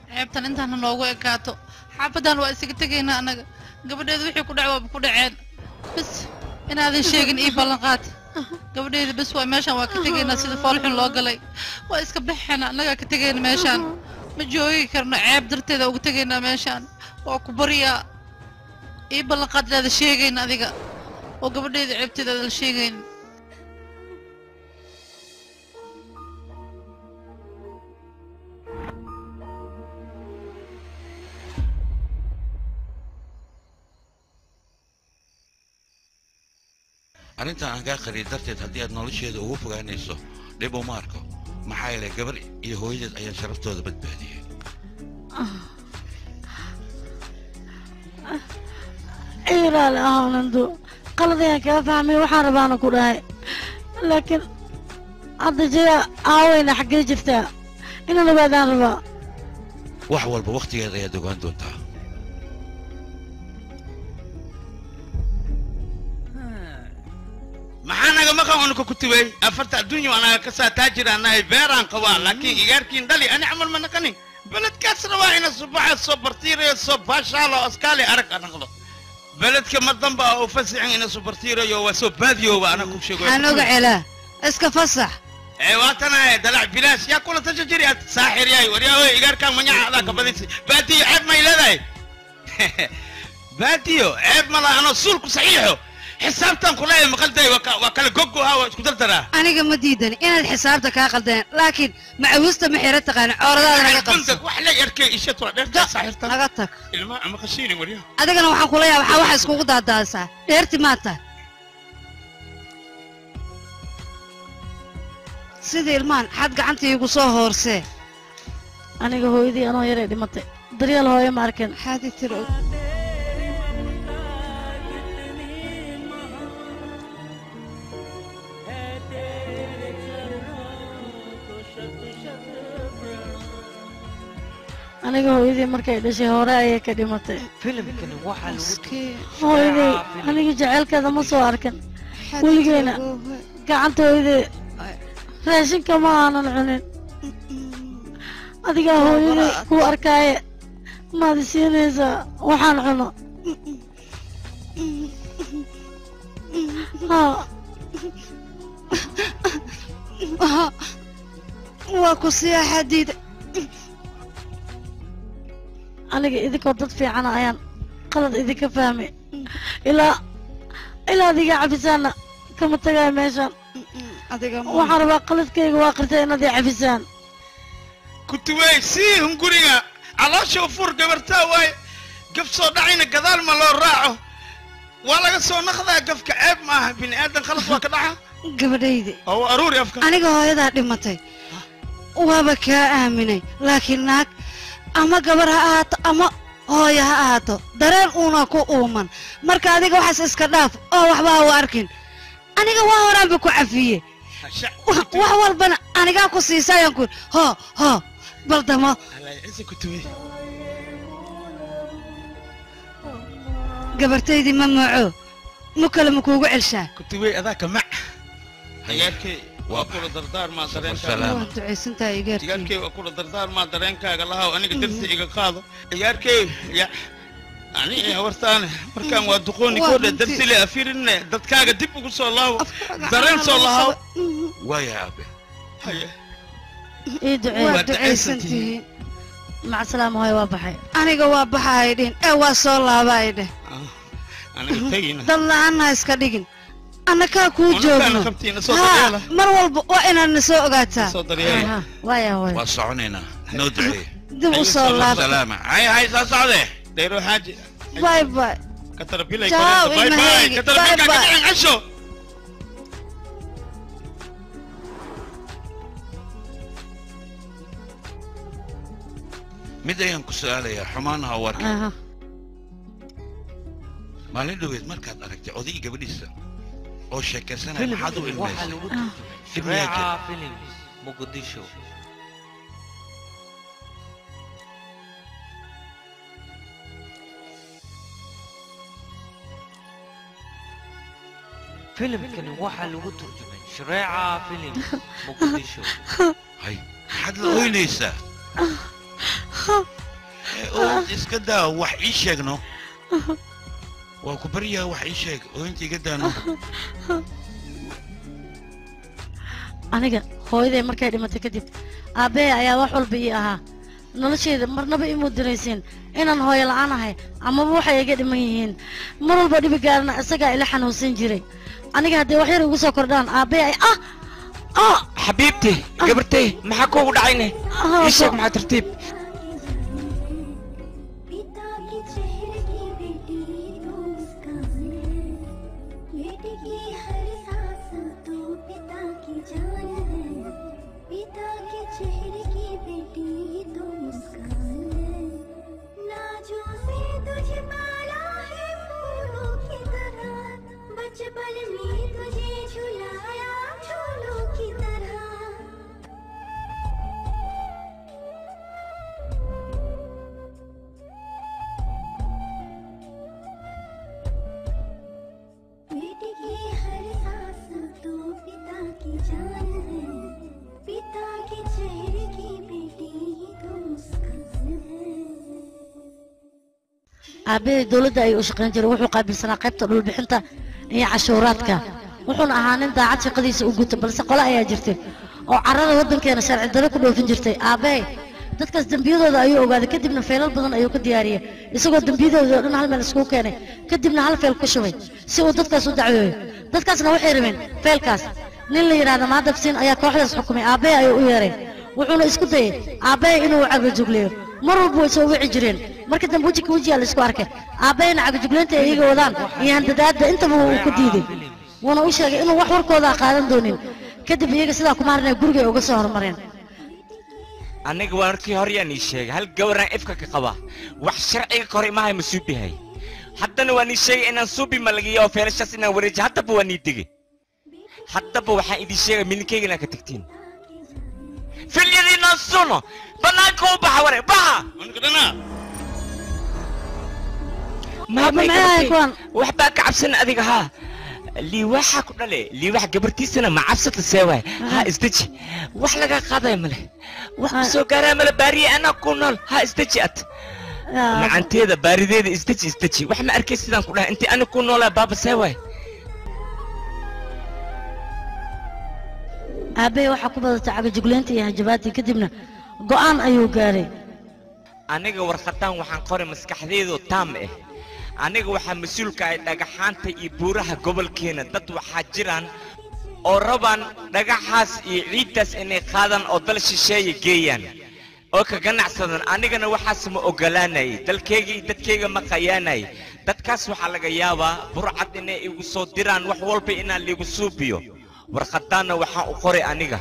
ceebtan intaana noogu ekaato xaafadan waa isaga tegaynaa annaga gabadheeda wixii ku dhac waaba ku dhaceen bas inaadan sheegin ii ballanqaad gabadheeda bas waa meeshaan waa ka tegaynaa sida foolxun loo galay waa iska baxayna annagaa ka tegayna meeshaan ma joogi karno ceeb darteeda uga tegaynaa meeshaan waa ku baryaa ii ballanqaad inaada sheegayn adiga oo gabadheeda ceebteeda aada la sheegayn arrintan aan kaa qariyay darteed haddii aad nolosheeda ugu fogaanayso dhib uma arko maxaa yeelay gabar iyo hooyadeed ayaan sharaftooda badbaadiyey ilaali ahaanando qaladayaan kaa fahmay waxaan rabaana ku dhahay laakiin hadda jaya aaweyna xaggee jirtaa inaan ogaadaan rabaa wax walba wakhtigeed ayaad ogaan doontaa maxaa naga maqan unuka ku tibay afarta adduunyo anaga ka saa taajira anahay beeraan qabaa laakiin igaarkiin dhali ani camal ma naqanin beledkaas rabaa ina subaxa soo bartiirayo soo baashaalo askaali arag anaqdo beledka ma damba oo fasixin ina soo bartiirayo waa soo baadiyooba ana ku sheego xanoga celaa iska fasax waatanahay dalac bilaash yaa kula tasha jiri aad saaxir yahay waryaa igaarkaan manyaca adaa ka badisi baadiyo ceeb may leedahay baadiyo ceeb ma laha anoo suulku saxiixo xisaabtan kulahay maqalday waa kala gogoha waa isku dardaraa aniga ma diidani inaad xisaabta kaa qaldeen laakiin macawiista ma xira taqaana cooradaada naga qabso wax la yarkay ishad waa dheerta saaxirta naga tag ilma ama qashiini waryaa adigana waxaan kula yaabaa waxa iskugu daadaasaa dheerti maata sidii ilmaan xad gacanta iigu soo hoorsee aniga hooyadii anoo yaray dhimatay daryeel hooyo ma arkin xaadi tiro aniga hooyadii markay dhashay hore ayay ka dhimatay filimkani waxaa lagu hooyadii aniga jaceylkeeda ma soo arkan weligeena gacanta hooyadee raashinka ma aanan cunin adigaa hooyadii ku arkaaye maad siinaysaa waxaan cuno waa ku siyaa xadiida aniga idinkoo dad fiicana ayaan qalad idinka fahmay ilaa adiga cafisaanna kama tagayo meeshaan waxaan rabaa qaladkayga waa qirtay inaad ii cafisaan kutubey sii hunguriga caloosha fur gabartaa waaye gaf soo dhacayna gadaal ma loo raaco waa laga soo naqdaa gafka ceeb maaha bini aadan khalad waa ka dhaca gabadhaydi oo aruuri afka aniga hooyadaa dhimatay waaba kaa aaminay laakiin naag ama gabar ha ahaato ama hooyo ha ahaato dareen uuna ku uuman marka adiga waxaas iska dhaaf oo waxba ha u arkin aniga waa horaanba ku cafiye wax walbana anigaa ku siisayaan ku hoo baldamo gabartaydii ma mooco mu kale ma kuugu celshaa kutubey adaa ka mac igaarkey waa kula dardaarmaa dareenkaaga waa ducaysantahay igaarkey waa kula dardaarmaa dareenkaaga lahaw aniga darsi iga qaado igaarkey ya ani hawartaane markaan waa duqooni koodhe darsi le afirinne dadkaaga dib ugu soo lahaw dareen soo lahaw waaya aabe ii ducee waa ducaysantihiin maca salaama hooyo waa baxay aniga waa baxaay dhin waa soo laabaay dheh aniga tegina dad la-aanna iska dhigin annagaa kuu joogno mar walba waa inaad na soo ogaataa waaya waay waa soconaynaa noo duceeye dib u soo laabta salaama hay soo socde dayro xaaji باي باي كتربيلا باي باي كتربيلا كدعين عشو mid ayaan ku su'aalayaa xumaanaha warka maalin dhoweed markaad aragtay oday gabadhiisa oo sheekaysanaya maxaad u ilmaysay شريعة فيلم مقدشو فيلم كان واحد لو ترجمة شريعة فيلم مقدشو هاي حد لوينيسا oo iska daa wax ii sheegno waa ku bariyaa wax ii sheeg oo intii gadaano aniga hooyaday markay dhimatay kadib aabe ayaa wax walba ii ahaa noloshayda marnaba ima diraysin inaan hooyo la'aan ahay amaba waxay iga dhiman yihiin mar walba dhibi gaarna isagaa ila xanuunsan jiray aniga haddii wax yar igu soo kordhaan aabe ay xabiibti gabartay maxaa kuugu dhacayne ii sheeg maxaa tartiib aabe dawladda ay u shaqayn jiray wuxuu qaabilsanaa qaybta dhul bixinta iyo cashuuraadka wuxuuna ahaa nin daacad shaqadiisa u guta balse qole ayaa jirtay oo carrada waddankeena sharci darro ku dhoofin jirtay aabe dadkaas dembiyadooda ayuu ogaaday kadibna feelal badan ayuu ka diyaariyey isagoo dembiyadooda oo dhan hal meel iskugu keenay kadibna hal feel ku shubay si uu dadkaas u dacweeyo dadkaasna waxay rabeen feelkaas nin la yidhaahdo maadabsiin ayaa kooxdaas xukumay aabe ayuu u yeeray wuxuuna isku dayay aabe inuu cagajugleeyo mar walba way soo wici jireen marka dambe wejiga la isku arkay aabeena cagajugleynta ay iyaga wadaan iyo handadaadda intaba wuu ku diiday wuuna u sheegay inuu wax warkooda qaadan doonin kadib iyaga sidaa kuma harnay gurigay uga soo hormareen aniga warkii hore yaan ii sheegay hal gabaraan ifka ka qaba wax sharciga ka hor imahay ma suubihay haddana waan ii sheegay inaan suubi malagiyo oo feelashaas inaan wareejiyo haddaba waan ii digay haddaba waxaan idin sheegay milinkayga inaan ka tagtiin filyadiina suno banaanka u baxa ware baxa waxbaa ka cabsan adiga haa liiwaxa ku dhale liiwax gabartiisana ma cabsata seewaay ha isdeji wax laga qaadaya male wax ku soo gaaraa male baariye anaa ku nool ha isdeji ad macanteeda baarideeda isdeji wax ma arkay sidaan ku dhahay intii ani ku noolaa baaba seewaay aabe waxaa ku badatay cagajugleynta iyo hanjabaadii kadibna go'aan ayuu gaaray aniga warqataan waxaan qoray maskaxdeedu taam ah aniga waxaa mas-uulka ay dhagaxaanta iyo buuraha gobolkeena dad waxaa jiraan oo rabaan dhagaxaas iyo ciiddaas inay qaadaan oo dal shisheeye geeyaan oo ka ganacsadaan anigana waxaas ma ogolaanayay dalkayga iyo dadkayga ma qayaanayay dadkaas waxaa laga yaabaa burcad inay igu soo diraan wax walba inaan liigu suubiyo warqadaanna waxaan u qoray aniga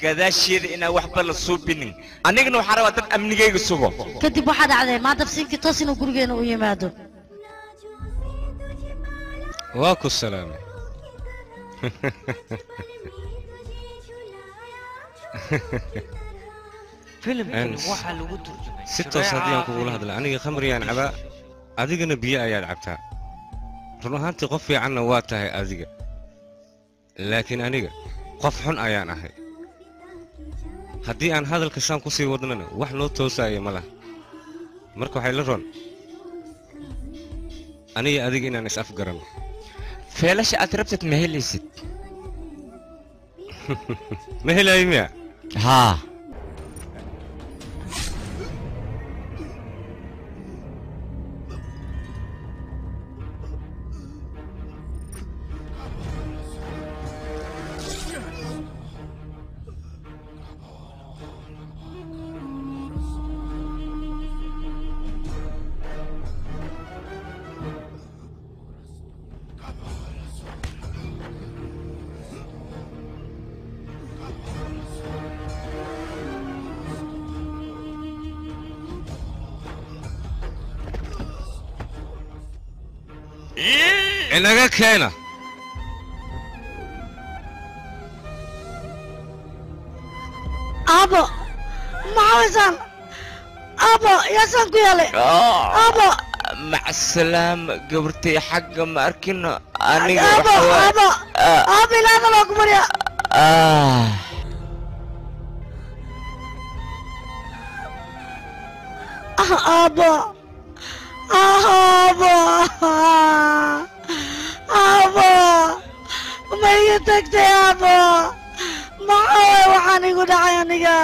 gadaasheeda inaan waxba la suubinin anigana waxaa rabaa dad amnigayga sugo kadib waxaa dhacday maadabsiinkii toos inuu gurigeena u yimaado waa ku salaamay si toos haddii aan kugula hadla aniga khamriyaan cabaa adigana biyo ayaad cabtaa run ahaantii qof fiicanna waa tahay adiga laakiin aniga qof xun ayaan ahay haddii aan hadalka shaan ku sii wadnana wax noo toosaayo ma laha marka waxay la roon aniga adiga inaan is afgaranno feelasha aad rabtid ma helaysid ma helayo miya haa inaga keena abo maxaweysaan abo yaasaan ku yeelay abo maca salaam gabartay xagga ma arkino aniga abo abo abo ilaada loo ku barya abo abo abo ma iga tagtay abo maxaa waxaan igu dhacay aniga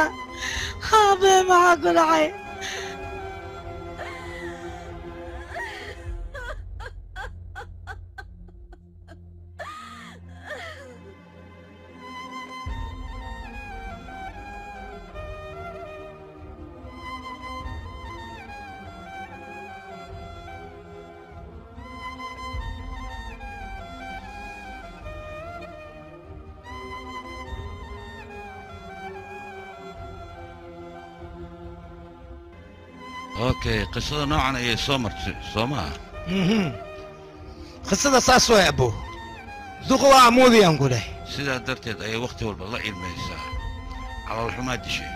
aabe maxaa ku dhacay اوكي قصة نوعا ايه سومرت سوما قصة ساسو يا ابو ذوقوا عمودي انقوله سيدا درتيد اي وقت والله الميسا على الحماد شيء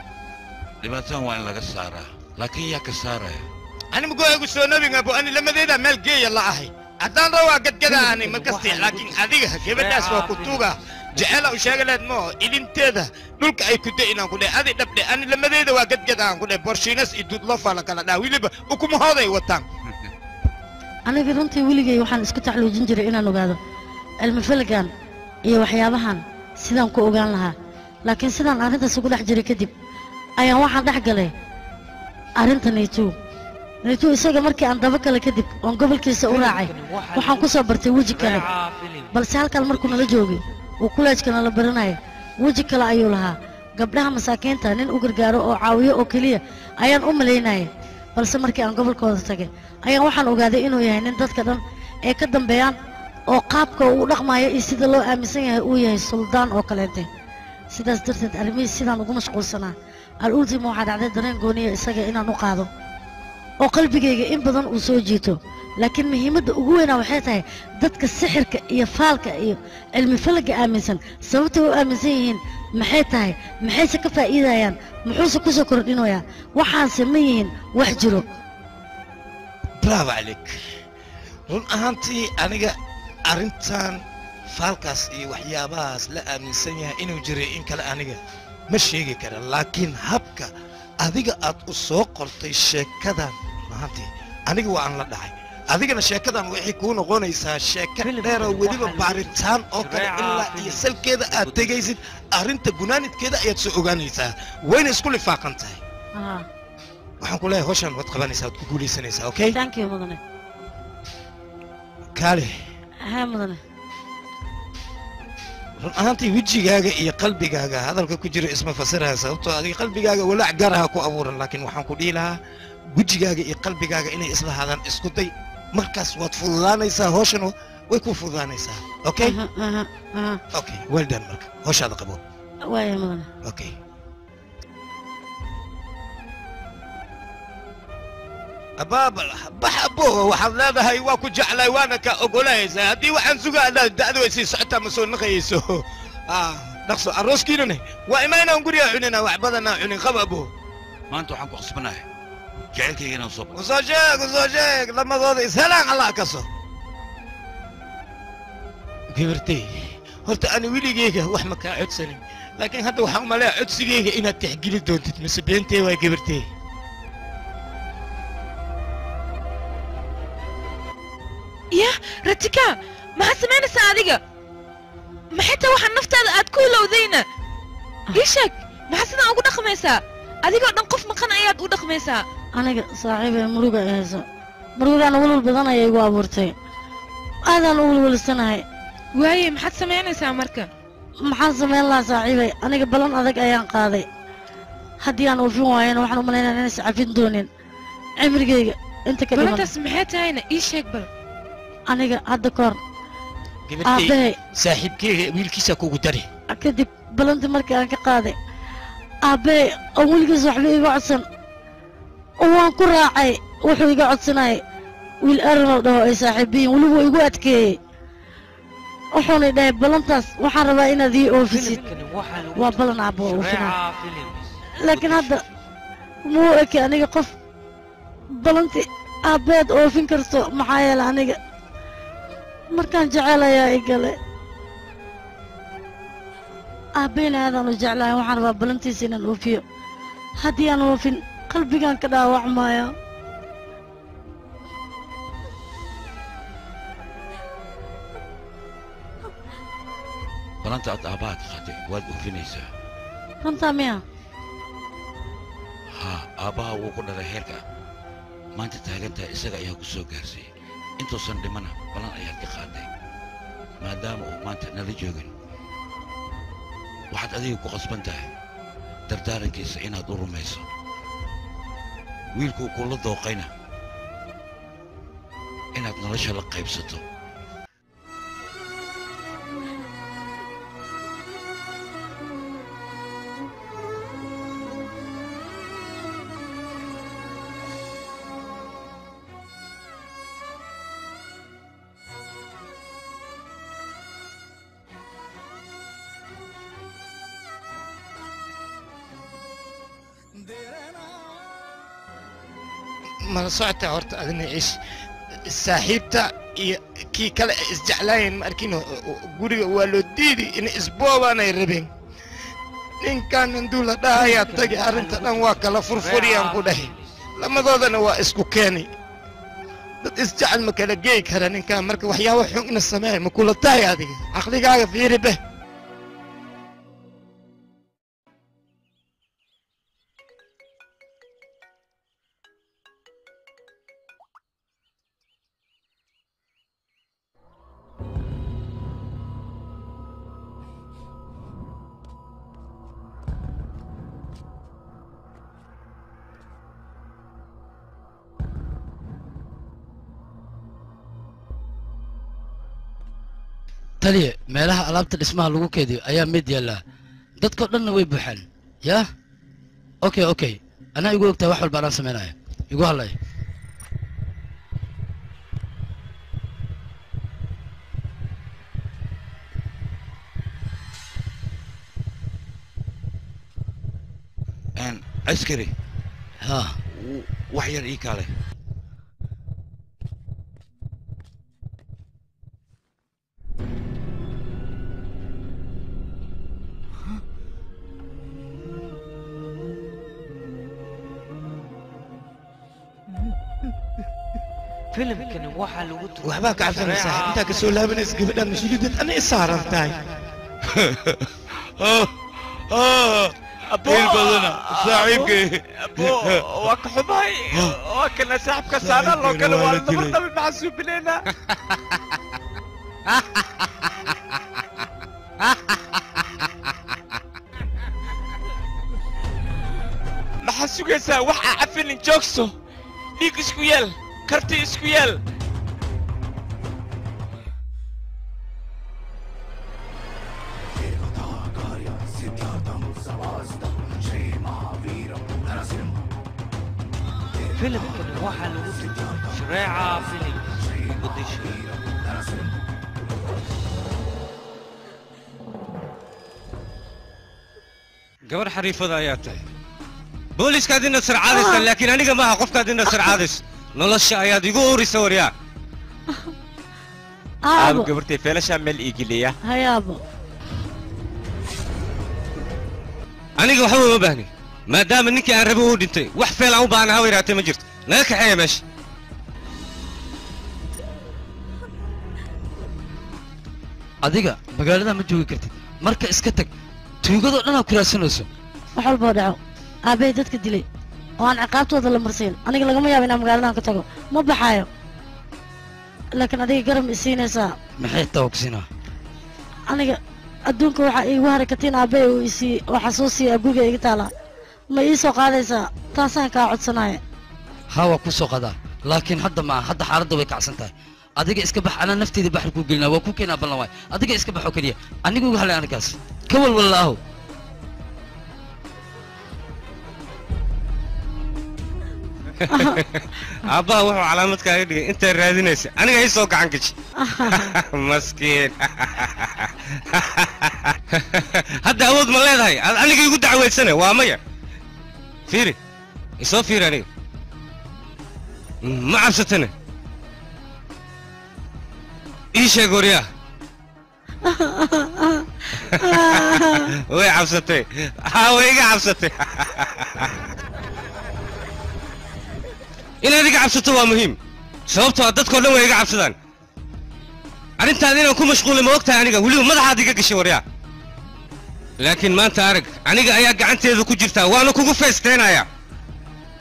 لباتان وين لقى السارة لكن يا كسارة انا بقول سو نبي ابو انا لما ديدا مال جي الله احي عدان روا قد كذا انا ما قصدي لكن هذيك كيف الناس وكتوغا جعلوا شغلات مو إلينتدا نلقى أي كده إنا نقول هذه دبل أنا لما ذي واجد كده نقول برشينس يدود لفا لك لا ويلي وكم هذا يوتان أنا في رنتي ويلي جاي وحن اسكت على جنجر إنا نقاده المفلقان إيه وحيابهن سيدان كوغان لها لكن سيدان أرنت سقول حجري كدب أي واحد ضحك عليه أرنت نيتو isaga markii aan daba kale kadib oon gobolkiisa u raacay waxaan ku soo bartay weji kale balse halkan markuu nala joogay uu kuleejkana la baranayay weji kale ayuu lahaa gabdhaha masaakiinta nin u gargaaro oo caawiyo oo keliya ayaan u malaynayay balse markii aan gobolkooda tagay ayaan waxaan ogaaday inuu yahay nin dadka dhan ee ka dambeeyaan oo qaabka uu dhaqmayo iyo sida loo aaminsan yahay uu yahay suldaan oo kaleente sidaas darteed arrimihiis sidaan ugu mashquulsanaa al-ultimo waxaa dhacday dareen gooniya isaga inaan u qaado oo qalbigayga in badan uu soo jiito laakiin muhiimadda ugu weynaa waxay tahay dadka sixirka iyo faalka iyo cilmi falaga aaminsan sababtay u aaminsan yihiin maxay tahay maxayse ka faa'iidayaan muxuuse ku soo kordhinayaa waxaanse ma yihiin wax jiro bravo عليك run ahaantii aniga arrintan faalkaas iyo waxyaabahaas la aaminsan yahay inuu jiray in kale aniga ma sheegi kara laakiin habka adiga aad u soo qortay sheekadan maantii aniga waan la dhacay adigana sheekadan waxay kuu noqonaysaa sheeko dheer oo weliba baaritaan oo kale ilaa iyo salkeeda aad tegaysid arrinta gunaanidkeeda ayaad soo ogaanaysaa wayna isku lifaaqan tahay waxaan ku leeyahay hawshan waad qabanaysaa waad ku guulaysanaysaa okay thank you mudane kaale haa mudane run ahaantii wejigaaga iyo qalbigaaga hadalka ku jira isma fasiraya sababtoo adiga qalbigaaga walaac gaaraha ku abuuran laakiin waxaan ku dhihi lahaa wejigaaga iyo qalbigaaga inay isla hadaan isku day markaas waad fududaanaysaa hawshan way ku fududaanaysaa okay okay well done marka hawshaada qabo waaya mudane okay أبابل بحبوه وحنا هاي واكو جعلي وانا كأقوليز هدي وحن سوق أنا دعوة يصير ساعتها مسؤول نخيسه نقص الروس كينوني وإيمانا نقول يا عنينا وعبدنا عنين خبابو ما أنتوا حنكو قصبنا جعلك هنا نصب وزوجك لما ضاضي سلام الله كسو كبرتي قلت أنا ويلي جيجا وحمك عد سليم لكن هذا وحنا لا عد سجيجا إنها تحكي لي دون تتمس بنتي وكبرتي يا رتكا ما سمعنا سعادقة ما حتى واحد نفط هذا أتكون لو ذينا إيشك ما حسنا أقول نخميسا أديك نقف مكان أياد أقول نخميسا أنا صاحبي مروقة إيسا مروقة أنا أقول البضانة يقوى أبورتي هذا أنا أقول السنة وهي ما حد سمعنا سامركا ما حد سمع الله صاحبي أنا قبلان أذاك أيام قاضي هدي أنا وفي وين وإحنا ملينا ناس عارفين دونين عمري أنت كلمة بلانت سمعتها هنا إيشك بل aniga hadda koor gabadhii saaxiibkeyga wiilkiisa kugu dari kadib balanti markii aan ka qaaday aabbe oo wiilkiisa waxba iga codsan waan ku raacay wuxuu iga codsanayay wiil arnow dhaho ay saaxiibiyiin weliba igu adkeeyey wuxuuna dhahay ballantaas waxaan rabaa inaad ii oofisid waa ballan aabbo oo oofinaa laakiin hadda muu eke aniga qof ballantii aabbeed oofin karto maxaa yeele aniga markaan jecelayaa i gale aabbeyna aadaan u jeclahay waxaan rabaa ballantiisa inaan oofiyo haddii aan oofin qalbigaan ka dhaawacmaya balanta aad aabbaha ka qaaday waad oofinaysaa runtaa miya haa aabbaha wuu ku dhalay heerka maanta taagantahay isaga ayaa ku soo gaarsiiyey intuusan dhimana balan ayaad ka qaaday maadaama uu maanta nala joogin waxaad adiga ku qasban tahay dardaarankiisa inaad u rumayso wiilkuu kula dooqayna inaad nolosha la qaybsato mala socota horta adina ish saaxiibta iyo kii kale isjeclaayeen ma arkin guriga waa loo diidi in isboobaanay rabeen ninkan handuu la dhahayaa tagi arrinta dhan waa kala furfuriyaan ku dhahay lamadoodana waa isku keenay dad isjecel ma kala geey kara ninkan marka waxyaabo xun ina sameeya ma kula tahay adiga caqligaaga fiiri beh taliye meelaha alaabta dhismaha lagu keediyo ayaa mid yaallaa dadkao dhanna way buuxaan yaa okay anaa igu ogtahay wax walba anaan samaynaya igu hadlay askari haa wax yar ii kaale filimkani waxaa lagu waxbaa ka cabsanaysaa intaa ka soo laabanaysa gabadha mas-uuliyaddeed ana i saaran tahay il badana saaxiibkay waa ka xumahay waa kana saaxibka saana loo kale waa nabar nabi maxasuubinayna maxaa sugaysaa wax aa cafinin joogso dhiig isku yeel karti isku yeel filimkani waxaa lagu turjumay shareeca films muqdisho gabar xariifada ayaa tahay booliiskaad inaad sarcaadaysa laakiin aniga maaha qofkaad inaad sarcaadayso nolosha ayaad igu urisa waryaa aabo gabartay feelashaa meel iigiliya hayaabo aniga waxba uma baahni maadaama ninkii aan rabi uu dhintay wax feel aan u baahna hawa yaraatee ma jirto naga kaxeeya meesha adiga magaalada ma joogi kartid marka iska tag tuugadoo dhanaa ku raadsanayso wax walboo dhaco aabbey dadka dilay oo aan ciqaabtooda la marsiin aniga lagama yaabo inaan magaaladan ka tago ma baxaayo laakiin adiga garam isiinaysaa maxay tawagsinaa aniga adduunka waxaa iigu harakatiin aabbey uu isii oo xasuusiya guriga iga taala ma ii soo qaadaysaa taasaan kaa codsanaya haa waa kuu soo qadaa laakiin hadda maaha hadda xaaladda way kacsan tahay adiga iska bax anaa nafteedii baxri kuu gelinaa waa kuu keenaa ballan waay adiga iska baxoo keliya aniga uga hadlay anigaas ka walwallaahow aabbaha wuxuu calaamad kaaga dhigay intaad raadinaysa aniga ii soo gacan gaji maskiin hadda awood ma leedahay aad aniga igu dacweysane waa maya fiiri isoo fiiri aniga ma cabsatane ii sheeg waryaa way cabsatay way iga cabsatay inaad iga cabsato waa muhiim sababtoo ah dadkoo dhan way iga cabsadaan arrintaada inaan ku mashquulay ma ogtahay aniga weliba madaxaad iga gashay waryaa laakiin maanta arag aniga ayaa gacanteedu ku jirtaa waana kugu feesteenayaa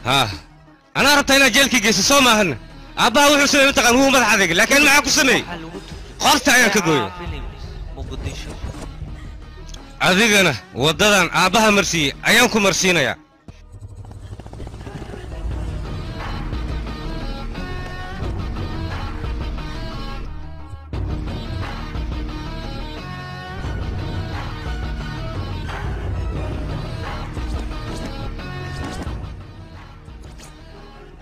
haa anaa rabtaa inaad jeelkii geyso soo maahan aabbaha wuxuu sameeyey mataqaan wuu madax adeegay laakiin maxaa ku sameeyey qorta ayaan ka gooyey adigana waddadan aabbaha marsiiyey ayaan ku marsiinayaa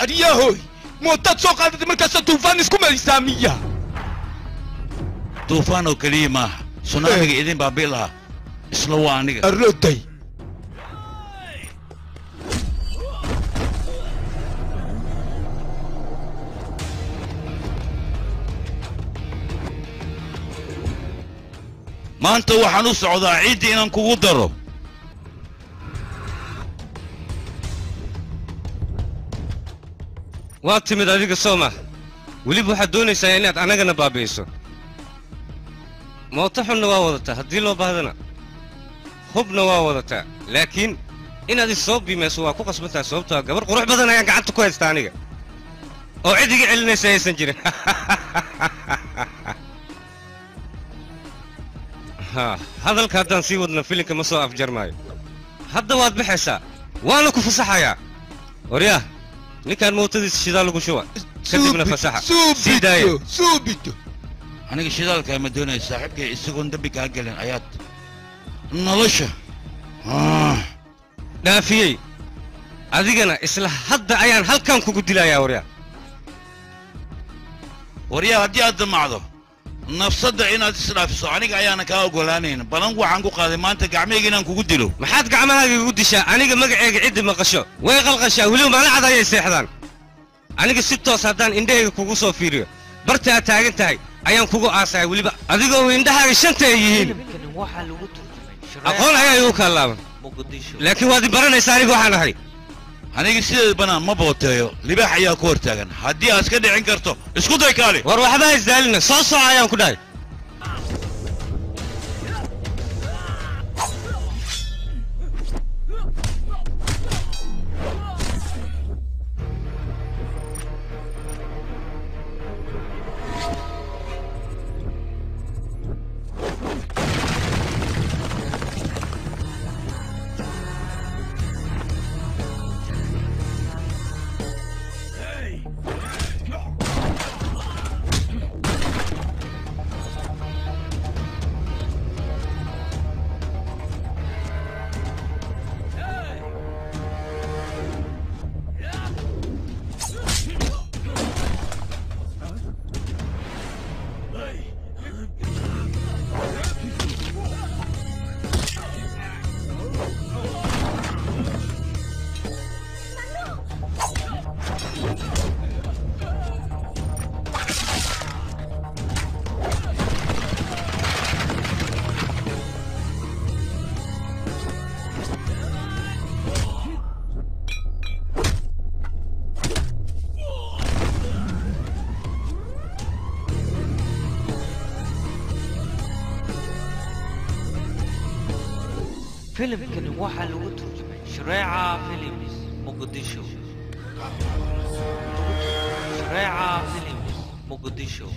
أرياهوي موتات سوق هذا مركز طوفان اسكو مريسامية طوفان وكريمة سونامي إذن بابيلها إسلواني الردي ما أنت وحنو سعودا عيدي إنان كوودرو waad timid adiga soo ma weliba waxaad doonaysaa inaad annagana baabi'iso mooto xunna waa wadataa haddii loo baahdana hubna waa wadataa laakiin inaad is-soo biimayso waa ku qasbantaha sababtoo gabar qurux badan ayaan gacanta ku haystaa aniga oo cid iga celinaysa aysan jirin hadalka haddaan sii wadna filinka ma soo afjarmaayo hadda waad baxaysaa waana ku fasaxayaa waryaah ninkaan mootadiisa shidaal lagu shuba kadibna fasaxa sii daaya suubito aniga shidaalka ma doonaya saaxiibkay isagoon dambi kaa gelin ayaad nolosha dhaafiyey adigana isla hadda ayaan halkan kugu dilayaa waryaa haddii aad damacdo nafsadda inaad isdhaafiso aniga ayaana kaa ogolaanayn balan waxaan ku qaaday maanta gacmahayga inaan kugu dilo maxaad gacmahaaga igu dishaa aniga magacayga ciddi maqasho way qalqashaa weliba maalacad ayay seexdaan aniga si toos haddaan indhahayga kugu soo fiiriyo barta aad taagan tahay ayaan kugu aasahay weliba adigoo indhahaaga shanta ay yihiin aqoon ayaa igu kaalaaban laakiin waad i baranaysaa aniga waxaan ahay aniga sideed banaan ma booteeyo libaax ayaa ku hortaagan haddii aad iska dhicin karto isku day kaali war waxbaa isdaalina soo soco ayaan ku dhahay فيلمكani waxaa lagu turjumay Shareeca Films Muqdisho Shareeca Films Muqdisho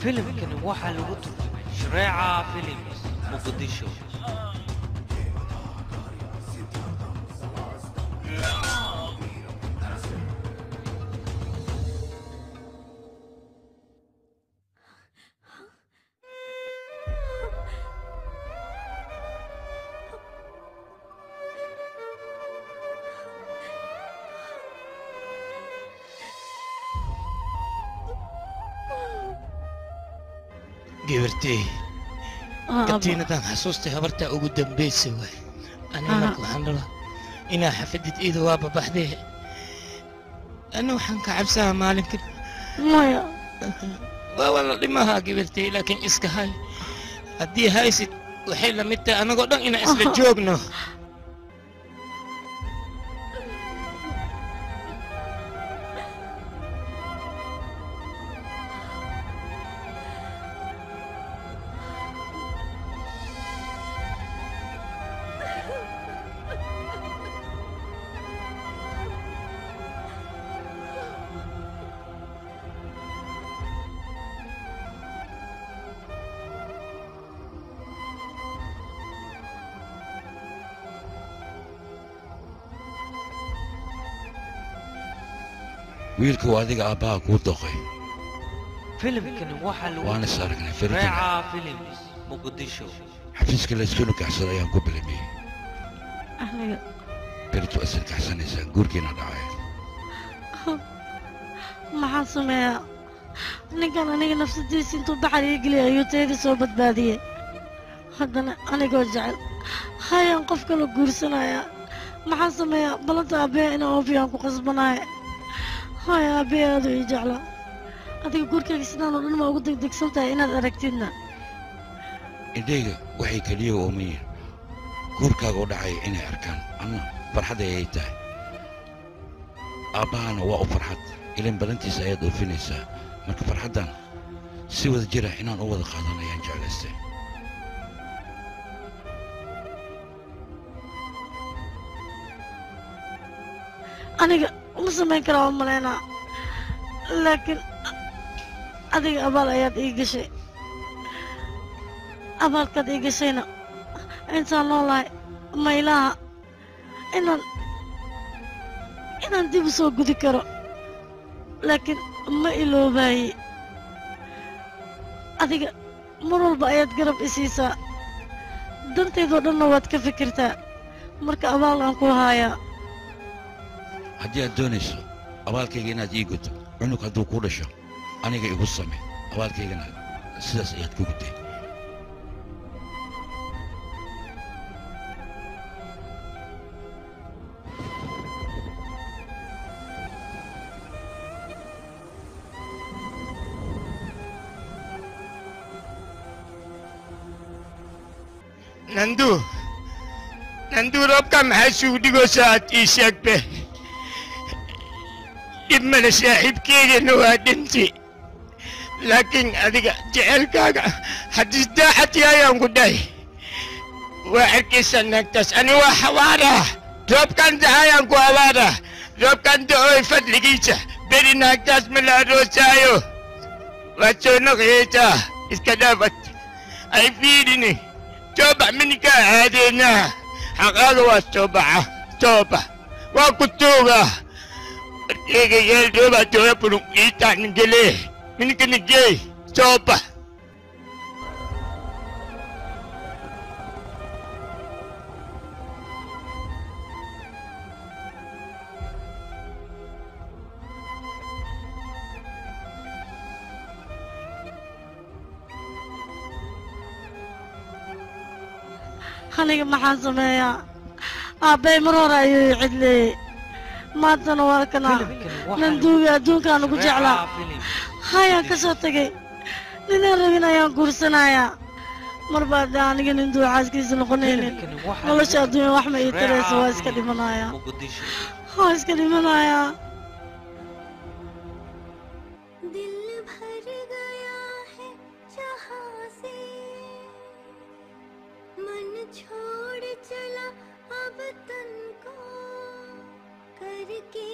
filimkani waxaa lagu turjumay shareeca films muqdisho gabartay katiinadan xasuustay habartaa ugu dambaysa waay aniga marka waxaan rabaa inaa xafadid iida waa babaxdee ana waxaan ka cabsaha maalinka maya waa wala dhimahaa gabartay laakiin iska hay haddii haysid waxay la mid tahay anagoo dhan inaan isla joogno wiilka waa adiga aabbaha kuu doqay filimkani waxaa lagu waan is aragnay shareeca films muqdisho xafiiska layska nukaxsada ayaan ku bilimiyey aniga beritu asan kaxsanaysaa guurkiina dhacay maxaan sameeyaa ninkan aniga nafsadiisa intuu baxar ii geliyay ayuu tayada soo badbaadiyey haddana anigoo jecel hayaan qof kala guursanayaa maxaan sameeyaa balanta aabbeya inaan oofiyaan ku qasbanaya haya aabbeya aadu ii jeclaa adiga guurkayga sidaan oo dhan ma ugu degdegsan tahay inaad aragtidna indhayga waxay keliya oomayiin guurkaaga u dhacaya inay arkaan ama farxad ayay tahay aabbahana waa u farxad ilin badantiisa ayaad oofinaysaa marka farxaddan si wada jira inaan u wada qaadan ayaan jeclaystay aniga uma samayn karaa u malaynaa laakiin adiga abaal ayaad ii gashay abaalkaad ii gashayna intaan noolahay maylaha inaan dib u soo gudi karo laakiin ma iloobaye adiga mar walba ayaad garab i siisaa dantaydoo dhanna waad ka fikirtaa marka abaal aan ku haayaa haddii aad doonayso abaalkayga inaad ii guto cunug hadduu kuu dhasho aniga igu same abaalkaygana sidaas ayaad ku gutay nandu roobka maxaa sugu dhigoosa aad ii sheegbe dhib male saaxiibkeygana waa dhinti laakiin adiga jecelkaaga haddii daacad yaayaan ku dhahay waa arkaysaa naagtaas ani waa xawaara roobkan da'ayaan ku hawaara roobkan da'ooy fadligiisa beri naagtaas ma la aroosaayo waad soo noqyaysaa iska dhaafad ay fiidini toobax minikaa aadeenaa xaqaaga waa toobax waa ku tuuga warkeyga yeel roobaa tooya bulun iitaanigele minikanigey toobax aniga maxaan sameeyaa aabbay mar hore ayuu ii cidleeyey maantana waa kanaa nanduuga adduunkaan ugu jeclaa hayaan ka soo tegey ninaan rabin ayaan guursanayaa mar baa dee aniga ninduu xaaskiisa noqonaynin nolosha adduunya wax ma ii taraysa waa iska dhimanayaa waa iska dhimanayaa छोड़ चला अब तन को करके